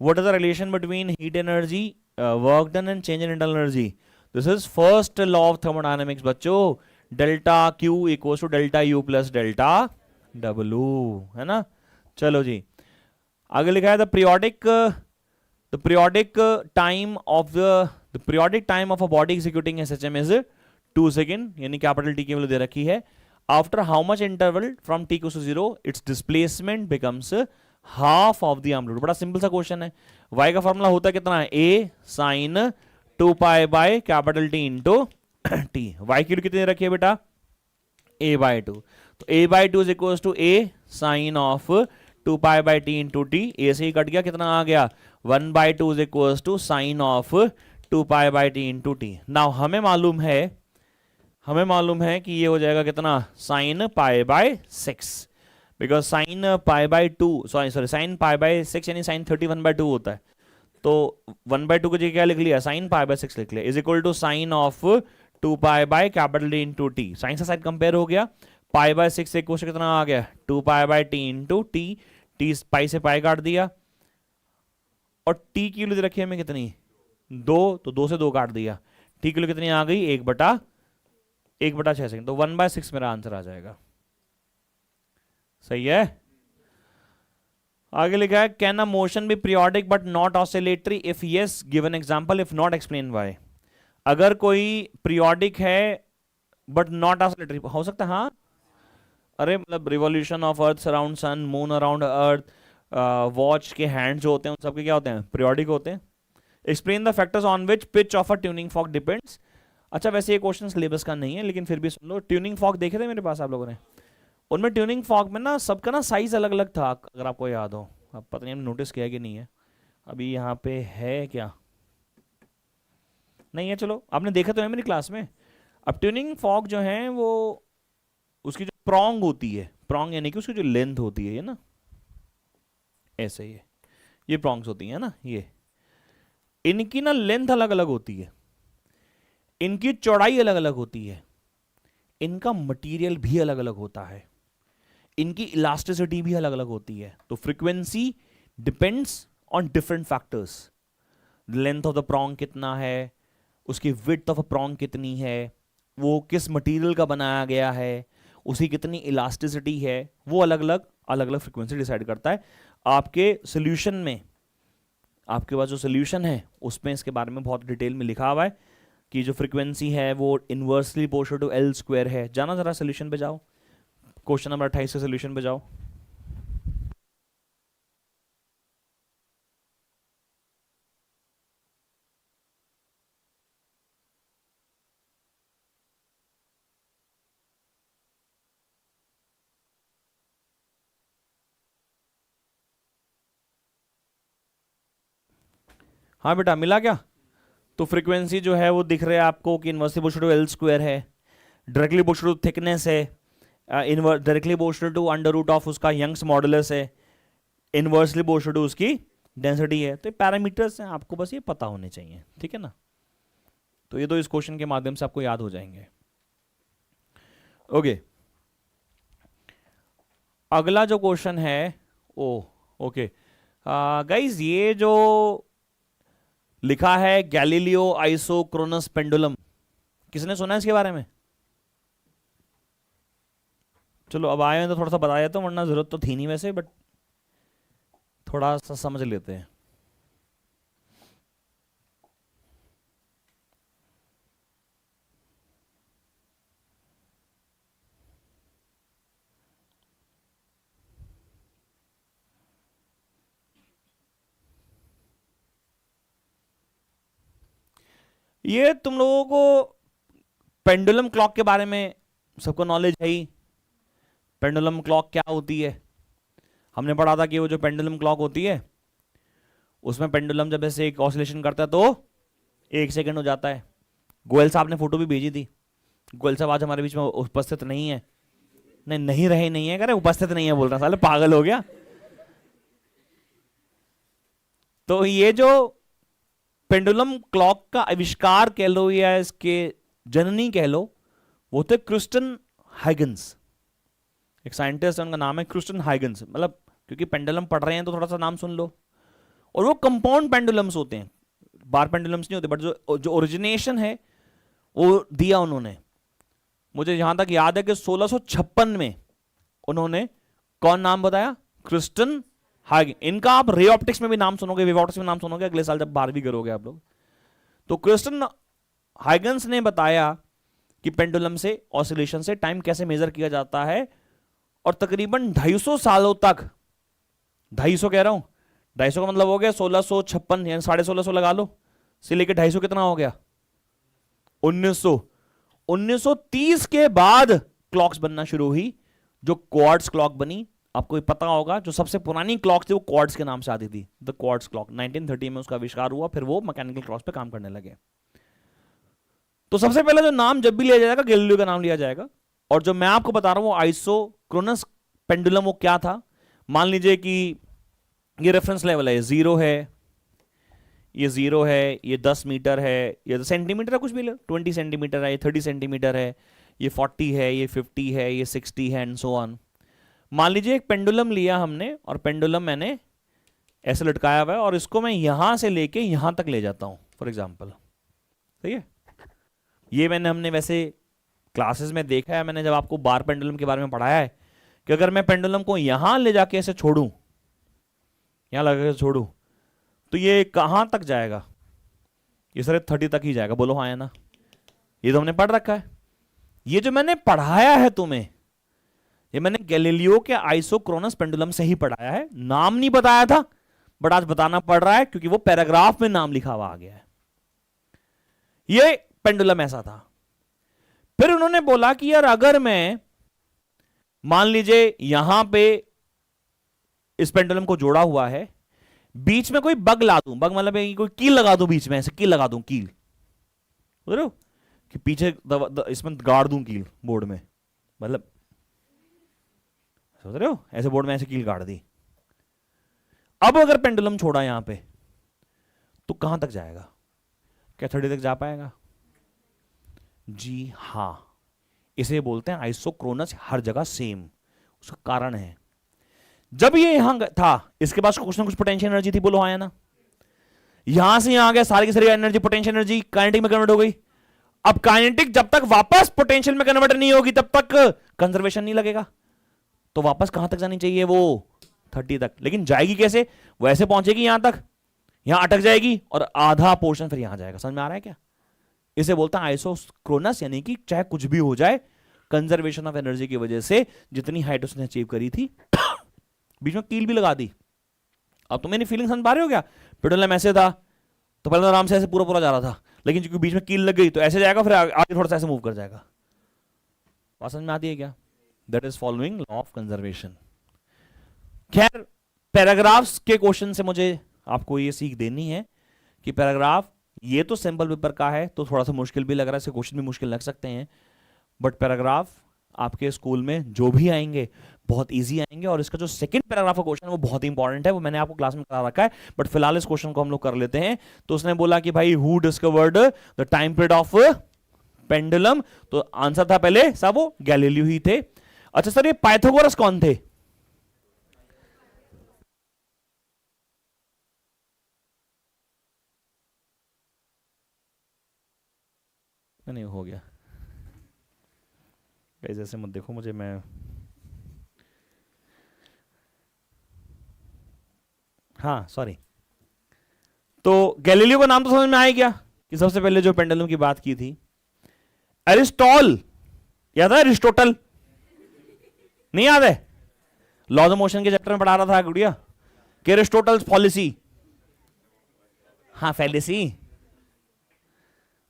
What is the relation between heat energy, work done and change in internal energy? This is first law of thermodynamics बच्चों। Delta Q equal to delta U plus delta W, है ना। चलो जी, आगे लिखा है the periodic time of the periodic time of a body executing SHM is 2 second, यानी capital T की वैल्यू दे रखी है। After how much interval from T equals to 0 its displacement becomes half of the amplitude. बड़ा simple सा question है। y का formula होता है कितना है? a sine 2 pi by capital T into T. y की वैल्यू कितनी रखी है बेटा? a by 2। तो a by 2 is equal to a sine of 2 pi by T into T. a से ही कट गया, कितना आ गया? 1 by 2 is equal to sine of 2 pi by T into T. Now हमें मालूम है कि ये हो जाएगा कितना? Sine pi by 6, because sine pi by 2 sorry sine pi by 6 यानी साइन 31/2 होता है। तो 1/2 की जगह क्या लिख लिया? साइन पाई बाय 6 लिख लिया, is equal to sine of 2 pi by capital T into T. Sine से साइड कंपेयर हो गया, पाई बाय 6 से क्वेश्चन कितना आ गया? 2 pi by T into T. T pi से पाई काट दिया, और टी की वैल्यू रखी हमें कितनी? 2, तो 2 से 2 काट दिया। टी की वैल्यू कितनी आ गई? 1/6 सेकंड। तो 1/6 मेरा आंसर आ जाएगा। सही है। आगे लिखा है can a motion be periodic but not oscillatory? If yes give an example, if not explain why. अगर कोई पीरियोडिक है बट नॉट ऑसिलेटरी, हो सकता है हाँ। अरे मतलब revolution of earth around sun, moon around earth, watch के हैंड जो होते हैं उन सबके क्या होते हैं? पीरियोडिक होते हैं। Explain the factors on which pitch of a tuning fork depends. अच्छा वैसे ये क्वेश्चन सिलेबस का नहीं है, लेकिन फिर भी सुन लो। ट्यूनिंग फॉर्क देखे थे मेरे पास आप लोगों ने? उनमें ट्यूनिंग फॉर्क में ना सबका ना साइज अलग अलग था, अगर आपको याद हो। अब पता नहीं हमने नोटिस किया कि नहीं है। अभी यहाँ पे है क्या? नहीं है, चलो आपने देखा तो है मेरी क्लास में। अब ट्यूनिंग फॉर्क जो है वो उसकी जो प्रॉन्ग होती है, प्रॉन्ग यानी कि उसकी जो लेंथ होती है ना, ऐसे ही है, ये प्रॉन्ग्स होती है ना, ये इनकी ना लेंथ अलग अलग होती है, इनकी चौड़ाई अलग अलग होती है, इनका मटेरियल भी अलग अलग होता है, इनकी इलास्टिसिटी भी अलग अलग होती है। तो frequency depends on different factors. Length of the prong कितना है, उसकी विड्थ ऑफ अ प्रॉन्ग कितनी है, वो किस मटेरियल का बनाया गया है, उसकी कितनी इलास्टिसिटी है, वो अलग अलग फ्रीक्वेंसी डिसाइड करता है। आपके सोल्यूशन में, आपके पास जो सोल्यूशन है उसमें इसके बारे में बहुत डिटेल में लिखा हुआ है कि जो फ्रीक्वेंसी है वो inversely proportional to L square है। जाना जरा सोल्यूशन पे जाओ, क्वेश्चन नंबर 28 के सोल्यूशन पे जाओ। हाँ बेटा मिला क्या? तो फ्रीक्वेंसी जो है वो दिख रहा है आपको कि inversely proportional to L square है, डायरेक्टली प्रोपोर्शनल टू थिकनेस है, directly proportional to under root of उसका यंग्स मॉडुलस है, इनवर्सली प्रोपोर्शनल टू उसकी डेंसिटी है। तो पैरामीटर्स हैं, आपको बस ये पता होने चाहिए, ठीक है ना। तो ये तो इस क्वेश्चन के माध्यम से आपको याद हो जाएंगे। ओके, अगला जो क्वेश्चन है ओके गाइस, ये जो लिखा है गैलीलियो आइसोक्रोनस पेंडुलम, किसने सुना है इसके बारे में? चलो अब आए हैं तो थोड़ा सा बताया, तो वरना जरूरत तो थी नहीं वैसे, बट थोड़ा सा समझ लेते हैं। ये तुम लोगों को पेंडुलम क्लॉक के बारे में सबको नॉलेज है ही। पेंडुलम क्लॉक क्या होती है? हमने पढ़ा था कि वो जो पेंडुलम क्लॉक होती है उसमें पेंडुलम जब ऐसे एक ऑसिलेशन करता है तो 1 सेकंड हो जाता है। गोयल साहब ने फोटो भी भेजी थी, गोयल साहब आज हमारे बीच में उपस्थित नहीं है। नहीं, नहीं रहे, नहीं है, कह रहे उपस्थित नहीं है बोल रहा, साले पागल हो गया। तो ये जो पेंडुलम क्लॉक का आविष्कार कह लो या इसके जननी कह लो, वो थे क्रिस्टन हाइगन्स। एक साइंटिस्ट है, उनका नाम है क्रिस्टन हाइगन्स। मतलब क्योंकि पेंडुलम पढ़ रहे हैं तो थोड़ा सा नाम सुन लो। और वो कंपाउंड पेंडुलम्स होते हैं, बार पेंडुलम्स नहीं होते, बट जो ओरिजिनेशन है वो दिया उन्होंने। मुझे यहां तक याद है कि 1656 में उन्होंने कौन नाम बताया? क्रिस्टन हाइगन। इनका आप रे ऑप्टिक्स में भी नाम सुनोगे, वेव ऑप्टिक्स में नाम सुनोगे अगले साल जब 12वीं करोगे आप लोग। तो क्रिस्टन हाइगन्स ने बताया कि पेंडुलम से, ऑसिलेशन से टाइम कैसे मेजर किया जाता है। और तकरीबन 250 सालों तक, 250 कह रहा हूं, 250 का मतलब हो गया 1656 यानी 1650 लगा लो, से लेकर 250 कितना हो गया? 1900। 1930 के बाद क्लॉक्स बनना शुरू हुई, जो क्वार्ट्ज क्लॉक बनी। आपको पता होगा जो सबसे पुरानी क्लॉक थी वो क्वार्ट्ज के नाम से आती थी, द क्वार्ट्ज क्लॉक। 1930 में उसका आविष्कार हुआ, फिर वो मैकेनिकल क्लॉक्स पे काम करने लगे। तो सबसे पहले जो नाम जब भी लिया जाएगा, गैलीलियो का नाम लिया जाएगा। और जो मैं आपको बता रहा हूं वो आइसोक्रोनस पेंडुलम, वो क्या था? मान लीजिए कि ये रेफरेंस लेवल है, 0 है, ये 0 है, ये 10 मीटर है, ये सेंटीमीटर है, कुछ भी 20 सेंटीमीटर है, ये 30 सेंटीमीटर है, ये 40 है, ये 50 है, ये 60 है, एंड सो ऑन। मान लीजिए एक पेंडुलम लिया हमने, और पेंडुलम मैंने ऐसे लटकाया हुआ है, और इसको मैं यहां से लेके यहां तक ले जाता हूं फॉर एग्जाम्पल। सही है? ये हमने वैसे क्लासेस में देखा है, मैंने जब आपको बार पेंडुलम के बारे में पढ़ाया है कि अगर मैं पेंडुलम को यहां ले जाके ऐसे छोड़ूं, यहां लगा के छोड़ूं, तो ये कहां तक जाएगा? ये सर 30 तक ही जाएगा। बोलो हाँ या ना? ये तो हमने पढ़ रखा है। ये जो मैंने पढ़ाया है तुम्हें, ये मैंने गैलीलियो के आइसोक्रोनस पेंडुलम से ही पढ़ाया है। नाम नहीं बताया था, बट आज बताना पड़ रहा है क्योंकि वो पैराग्राफ में नाम लिखा हुआ आ गया है। ये पेंडुलम ऐसा था। फिर उन्होंने बोला कि यार अगर मैं मान लीजिए यहां पे इस पेंडुलम को जोड़ा हुआ है, बीच में कोई बग ला दूं, बग मतलब कोई कील लगा दूं, बीच में ऐसे कील लगा दूं, कील समझ रहे हो कि पीछे इसमें गाड़ दूं कील बोर्ड में, मतलब समझ रहे हो, ऐसे बोर्ड में ऐसे कील गाड़ दी। अब अगर पेंडुलम छोड़ा यहां पे तो कहां तक जाएगा? क्या 30 तक जा पाएगा? जी हां, इसे बोलते हैं आइसोक्रोनस, हर जगह सेम। उसका कारण है, जब ये यहां था इसके पास कुछ ना कुछ पोटेंशियल एनर्जी थी। बोलो हाँ या ना? यहां से यहां आ गया, सारी की सारी एनर्जी, पोटेंशियल एनर्जी काइनेटिक में कन्वर्ट हो गई। अब काइनेटिक जब तक वापस पोटेंशियल में कन्वर्ट नहीं होगी तब तक कंजर्वेशन नहीं लगेगा। तो वापस कहां तक जानी चाहिए? वो 30 तक। लेकिन जाएगी कैसे? वो ऐसे पहुंचेगी यहां तक, यहां अटक जाएगी, और आधा पोर्शन फिर यहां जाएगा। समझ में आ रहा है क्या? इसे बोलता है आइसोक्रोनस, यानी कि चाहे कुछ भी हो जाए, कंजर्वेशन ऑफ एनर्जी की वजह से जितनी हाइट उसने अचीव करी थी, बीच में कील भी लगा दी। अब तो मेरी फीलिंग समझ पा रहे हो क्या? पेंडुलम ऐसे था तो पहले तो आराम से ऐसे पूरा पूरा जा रहा था, लेकिन क्योंकि बीच में कील लग गई तो ऐसे जाएगा, फिर आगे थोड़ा सा ऐसे मूव कर जाएगा। बात समझ में आती है क्या? That is following law of conservation. खैर, पैराग्राफ्स के क्वेश्चन से मुझे आपको ये सीख देनी है कि पैराग्राफ, ये तो सैंपल पेपर का है तो थोड़ा सा मुश्किल भी लग रहा है, इसके क्वेश्चन भी मुश्किल लग सकते हैं, बट पैराग्राफ आपके स्कूल में जो भी आएंगे बहुत इजी आएंगे। और इसका जो सेकंड पैराग्राफ का क्वेश्चन है वो बहुत इंपॉर्टेंट है, वो मैंने आपको क्लास में करा रखा है, बट फिलहाल इस क्वेश्चन को हम लोग कर लेते हैं। तो उसने बोला कि भाई who discovered the time period of pendulum? तो आंसर था पहले सब वो गैलीलियो ही थे। अच्छा सर, ये पाइथागोरस कौन थे? नहीं हो गया जैसे मत देखो मुझे, मैं हाँ सॉरी। तो गैलीलियो का नाम तो समझ में आ गया कि सबसे पहले जो पेंडुलम की बात की थी एरिस्टॉल, याद है? एरिस्टोटल नहीं याद है? लॉज ऑफ मोशन के चैप्टर में पढ़ा रहा था गुड़िया कि एरिस्टोटल्स पॉलिसी, हाँ फैलेसी।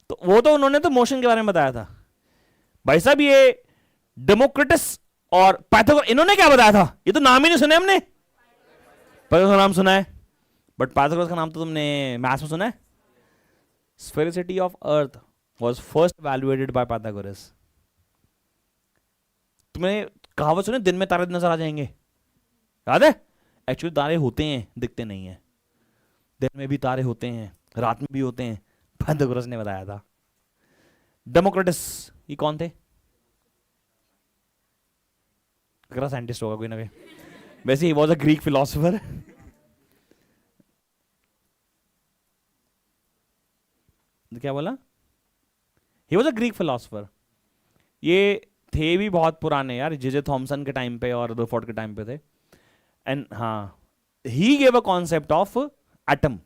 तो वो तो उन्होंने तो मोशन के बारे में बताया था। भाई साहब ये डेमोक्रिटस और पाइथागोरस, इन्होंने क्या बताया था? ये तो नाम ही नहीं सुने हमने। पाइथागोरस का नाम सुना है, बट पाइथागोरस का नाम तो तुमने मैथ्स में सुना है। Sphericity of earth was first evaluated by Pythagoras. तुमने कहावत सुनी, दिन में तारे नजर आ जाएंगे, याद है? एक्चुअली तारे होते हैं, दिखते नहीं है। दिन में भी तारे होते हैं, रात में भी होते हैं, पाइथागोरस ने बताया था। डेमोक्रेटस ये कौन थे? साइंटिस्ट होगा कोई ना कोई, वैसे he was a Greek philosopher. क्या बोला? He was a Greek philosopher. ये थे भी बहुत पुराने यार, जे थॉमसन के टाइम पे और रदरफोर्ड के टाइम पे थे। एंड हाँ, he gave a concept of atom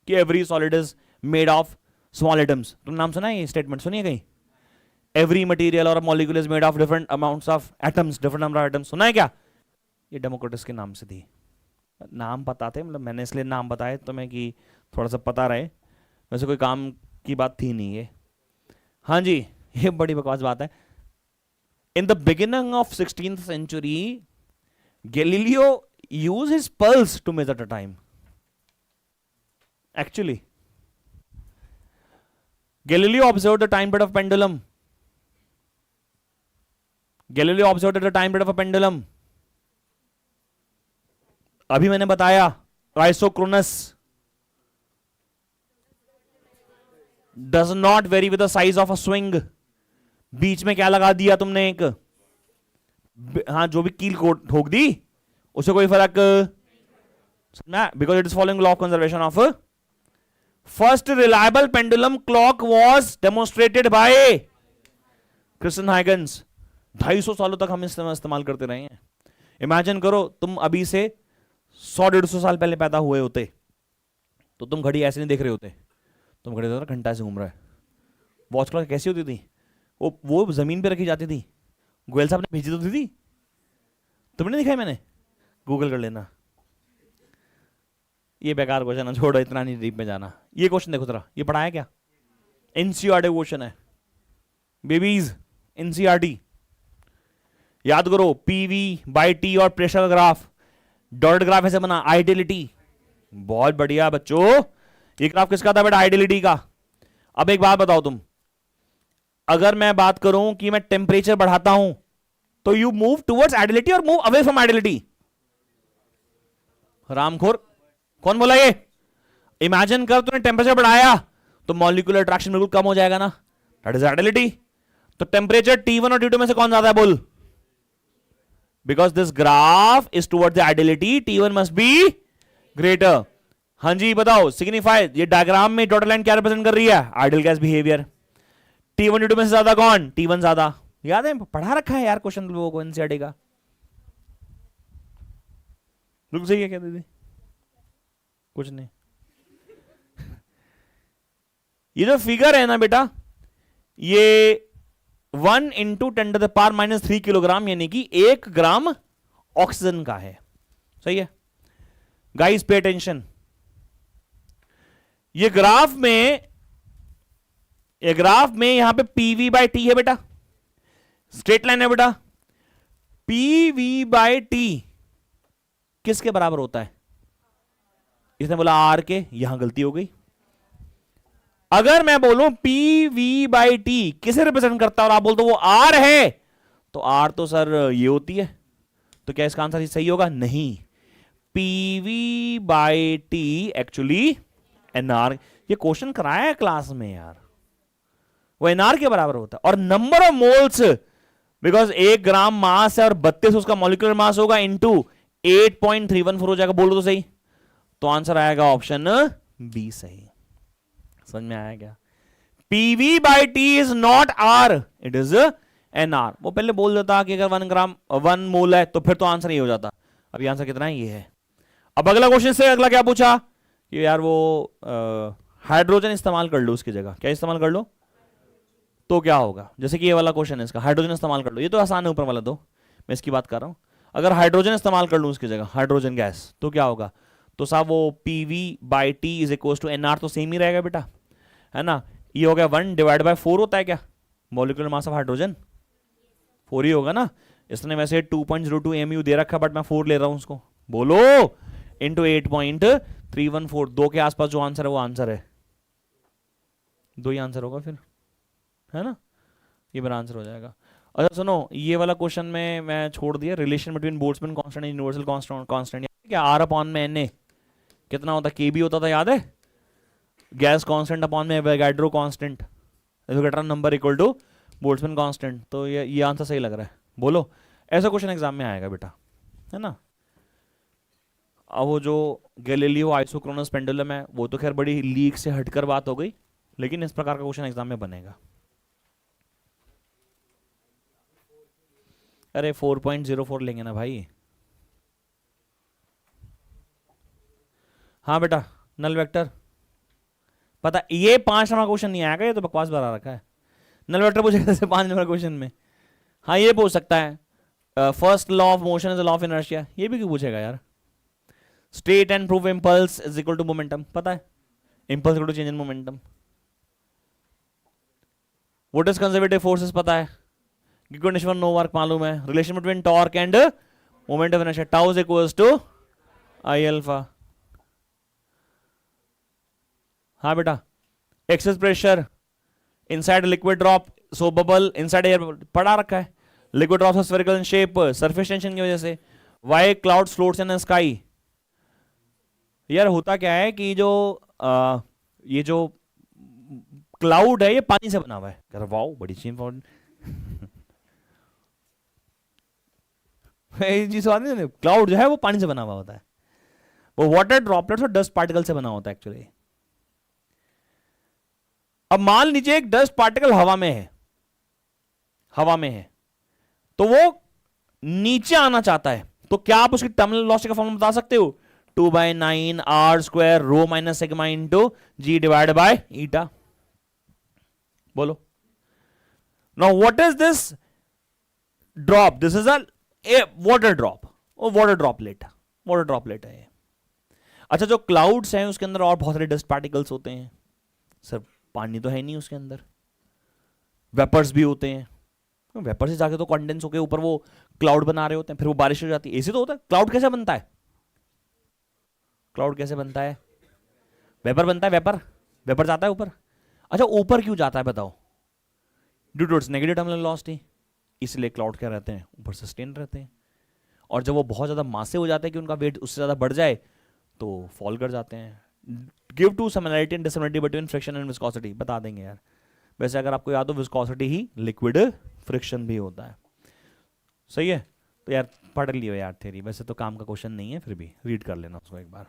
कि every solid is made of small atoms. तुम नाम सुना है ये स्टेटमेंट, सुनिए कहीं? एवरी मटेरियल और molecule is made of different amounts of atoms, different number of atoms. सुना है क्या? ये डेमोक्रेटस के नाम से थी। नाम पता थे, मतलब मैंने इसलिए नाम बताए तुम्हें कि थोड़ा सा पता रहे, वैसे कोई काम की बात थी नहीं ये। हाँ जी, ये बड़ी बकवास बात है। In the beginning of 16th century, Galileo used his pulse to measure the time. Actually, Galileo observed the time period of pendulum. Galileo observed the time period of a pendulum. अभी मैंने बताया isochronous does not vary with the size of a swing. बीच में क्या लगा दिया तुमने एक, हाँ, जो भी कील को ठोक दी उसे कोई फर्क, because it is following law of conservation of. First reliable pendulum clock was demonstrated by Christiaan Huygens. 250 सालों तक हम इस्तेमाल करते रहे हैं। इमेजिन करो तुम अभी से 100-150 साल पहले पैदा हुए होते तो तुम घड़ी ऐसे नहीं देख रहे होते, तुम घड़ी देख घंटा से घूम रहा है। वॉच क्लॉक कैसी होती थी? वो जमीन पे रखी जाती थी, गोयल साहब ने भेजी तो थी, तुमने दिखाई? मैंने, गूगल कर लेना। ये बेकार क्वेश्चन है, छोड़ो, इतना नहीं डीप में जाना। ये क्वेश्चन देखो जरा, ये पढ़ा है क्या? एनसीईआरटी क्वेश्चन है बेबीज, एनसीईआरटी। याद करो, पीवी बाई टी और प्रेशर ग्राफ, डॉट ग्राफ ऐसे बना, आइडियलिटी। बहुत बढ़िया बच्चों, ये ग्राफ किसका था बेटा? आइडियलिटी का। अब एक बात बताओ तुम, अगर मैं बात करूं कि मैं टेम्परेचर बढ़ाता हूं तो यू मूव टुवर्ड्स आइडियलिटी और मूव अवे फ्रॉम आइडियलिटी। रामखोर, कौन बोला ये? इमेजिन कर तूने टेम्परेचर बढ़ाया तो मॉलिक्यूलर अट्रैक्शन बिल्कुल कम हो जाएगा ना, दैट इज आइडियलिटी। तो टेम्परेचर T1 और T2 में से कौन ज्यादा है बोल? Because this graph is towards the ideality, T1 must be greater. हाँ जी बताओ, सिग्निफाई, ये डायग्राम में डॉटेड लाइन क्या रिप्रेजेंट कर रही है? Ideal gas behaviour. T1 T2 में से ज्यादा कौन? T1 ज्यादा। याद है, पढ़ा रखा है यार क्वेश्चन लोगों को एनसीईआरटी का। रुक जाइए, क्या दीदी? कुछ नहीं। ये जो फिगर है ना बेटा, ये 1 × 10⁻³ किलोग्राम, यानी कि 1 ग्राम ऑक्सीजन का है। सही है गाइस, पे अटेंशन। ये ग्राफ में यहां पे पीवी बाई टी है बेटा, स्ट्रेट लाइन है बेटा। पीवी बाई टी किसके बराबर होता है? इसने बोला आर के, यहां गलती हो गई। अगर मैं बोलूं पीवी बाई टी किसे रिप्रेजेंट करता है और आप बोल दो वो आर है, तो आर तो सर ये होती है, तो क्या इसका आंसर सही होगा? नहीं, PV by T actually NR. ये क्वेश्चन कराया है क्लास में यार, वो एनआर के बराबर होता है। और नंबर ऑफ मोल्स, बिकॉज 1 ग्राम मास है और 32 उसका मॉलिक्यूलर मास होगा, इनटू 8.314 हो जाएगा। बोलो तो सही, तो आंसर आएगा ऑप्शन बी सही। समझ में आया क्या? PV by T is not R, it is NR. वो पहले बोल देता कि अगर 1 मोल है तो फिर तो आंसर ये हो जाता। अभी आंसर कितना है? ये है। अब अगला क्वेश्चन से अगला क्या पूछा कि यार वो हाइड्रोजन इस्तेमाल कर लो उसकी जगह, क्या इस्तेमाल कर लो तो क्या होगा? जैसे कि ये वाला क्वेश्चन है इसका, हाइड्रोजन इस्तेमाल कर लो, ये तो आसान है ऊपर वाला, तो मैं इसकी बात कर रहा हूं। अगर हाइड्रोजन इस्तेमाल कर लूं उसकी जगह, हाइड्रोजन गैस, तो क्या होगा? तो साहब वो PV by T is equal to NR, तो सेम ही रहेगा बेटा, है ना। ये हो गया 1/4 होता है क्या मॉलिक्यूलर मास ऑफ हाइड्रोजन? 4 ही होगा ना। इसने वैसे 2.02 mu दे रखा, बट मैं 4 ले रहा हूं उसको। बोलो, इंटू 8.314, 2 के आसपास जो आंसर है वो आंसर है, 2 ही आंसर होगा फिर, है ना। ये मेरा आंसर हो जाएगा। अच्छा सुनो, ये वाला क्वेश्चन में मैं छोड़ दिया, relation between Boltzmann constant and universal constant क्या आर अपॉन में एन ए कितना होता, के बी होता था, याद है? गैस कांस्टेंट अपॉन में Avogadro constant, Avogadro number equal to Boltzmann constant. तो ये आंसर सही लग रहा है, बोलो। ऐसा क्वेश्चन एग्जाम में आएगा बेटा, है ना। अब वो जो गैलीलियो आइसोक्रोनस पेंडुलम है वो तो खैर बड़ी लीक से हटकर बात हो गई, लेकिन इस प्रकार का क्वेश्चन एग्जाम में बनेगा। अरे 4.04 लेंगे ना भाई। हाँ बेटा, नल वेक्टर पता, ये 5 नंबर क्वेश्चन नहीं आएगा, ये तो बकवास भरा रखा है। नल वेक्टर पूछेगा जैसे 5 नंबर क्वेश्चन में। हाँ ये पूछ सकता है, first law of motion is law of inertia, ये भी क्यों पूछेगा यार। State and prove impulse is equal to momentum, पता है, impulse equal to change in momentum. What is conservative forces पता है, गिगोनिश्वर नो वर्क मालूम है। Relation between torque and moment of inertia, tau is equals to I alpha. हाँ बेटा, excess pressure inside liquid drop, so bubble inside air, पढ़ा रखा है। Liquid drop spherical in shape surface tension की वजह से। Why cloud floats in sky, यार होता क्या है कि जो ये जो क्लाउड है ये पानी से बना हुआ है। वाओ बड़ी चीज इंपॉर्टेंट चीज, क्लाउड जो है वो पानी से बना हुआ होता है, वो वाटर ड्रॉपलेट्स और डस्ट पार्टिकल से बना होता है एक्चुअली। अब मान लीजिए एक डस्ट पार्टिकल हवा में है, हवा में है, तो वो नीचे आना चाहता है, तो क्या आप उसकी टर्मिनल वेलोसिटी का फॉर्मूला बता सकते हो? 2/9 r square rho minus sigma into g divide by eta. बोलो now what is this drop? This is a water drop, water droplet है। अच्छा जो क्लाउड्स हैं उसके अंदर और बहुत सारे डस्ट पार्टिकल्स होते हैं सर, पानी तो है नहीं उसके अंदर, वेपर्स भी होते हैं, वेपर से जाके तो कंडेंस होके ऊपर वो क्लाउड बना रहे होते हैं, फिर वो बारिश हो जाती है, ऐसे तो होता है। क्लाउड कैसे बनता है? क्लाउड कैसे बनता है? वेपर बनता है, वेपर जाता है ऊपर। अच्छा ऊपर क्यों जाता है बताओ? Due to its negative terminal velocity, इसलिए क्लाउड क्या रहते हैं, ऊपर सस्टेन रहते हैं। और जब वो बहुत ज्यादा मासे हो जाते हैं कि उनका वेट उससे ज्यादा बढ़ जाए तो फॉल कर जाते हैं। Give two similarity and dissimilarity between friction and viscosity, बता देंगे यार। वैसे अगर आपको याद हो विस्कोसिटी ही लिक्विड फ्रिक्शन भी होता है, सही है। तो यार पढ़ लियो यार थ्योरी, वैसे तो काम का क्वेश्चन नहीं है, फिर भी रीड कर लेना उसको एक बार।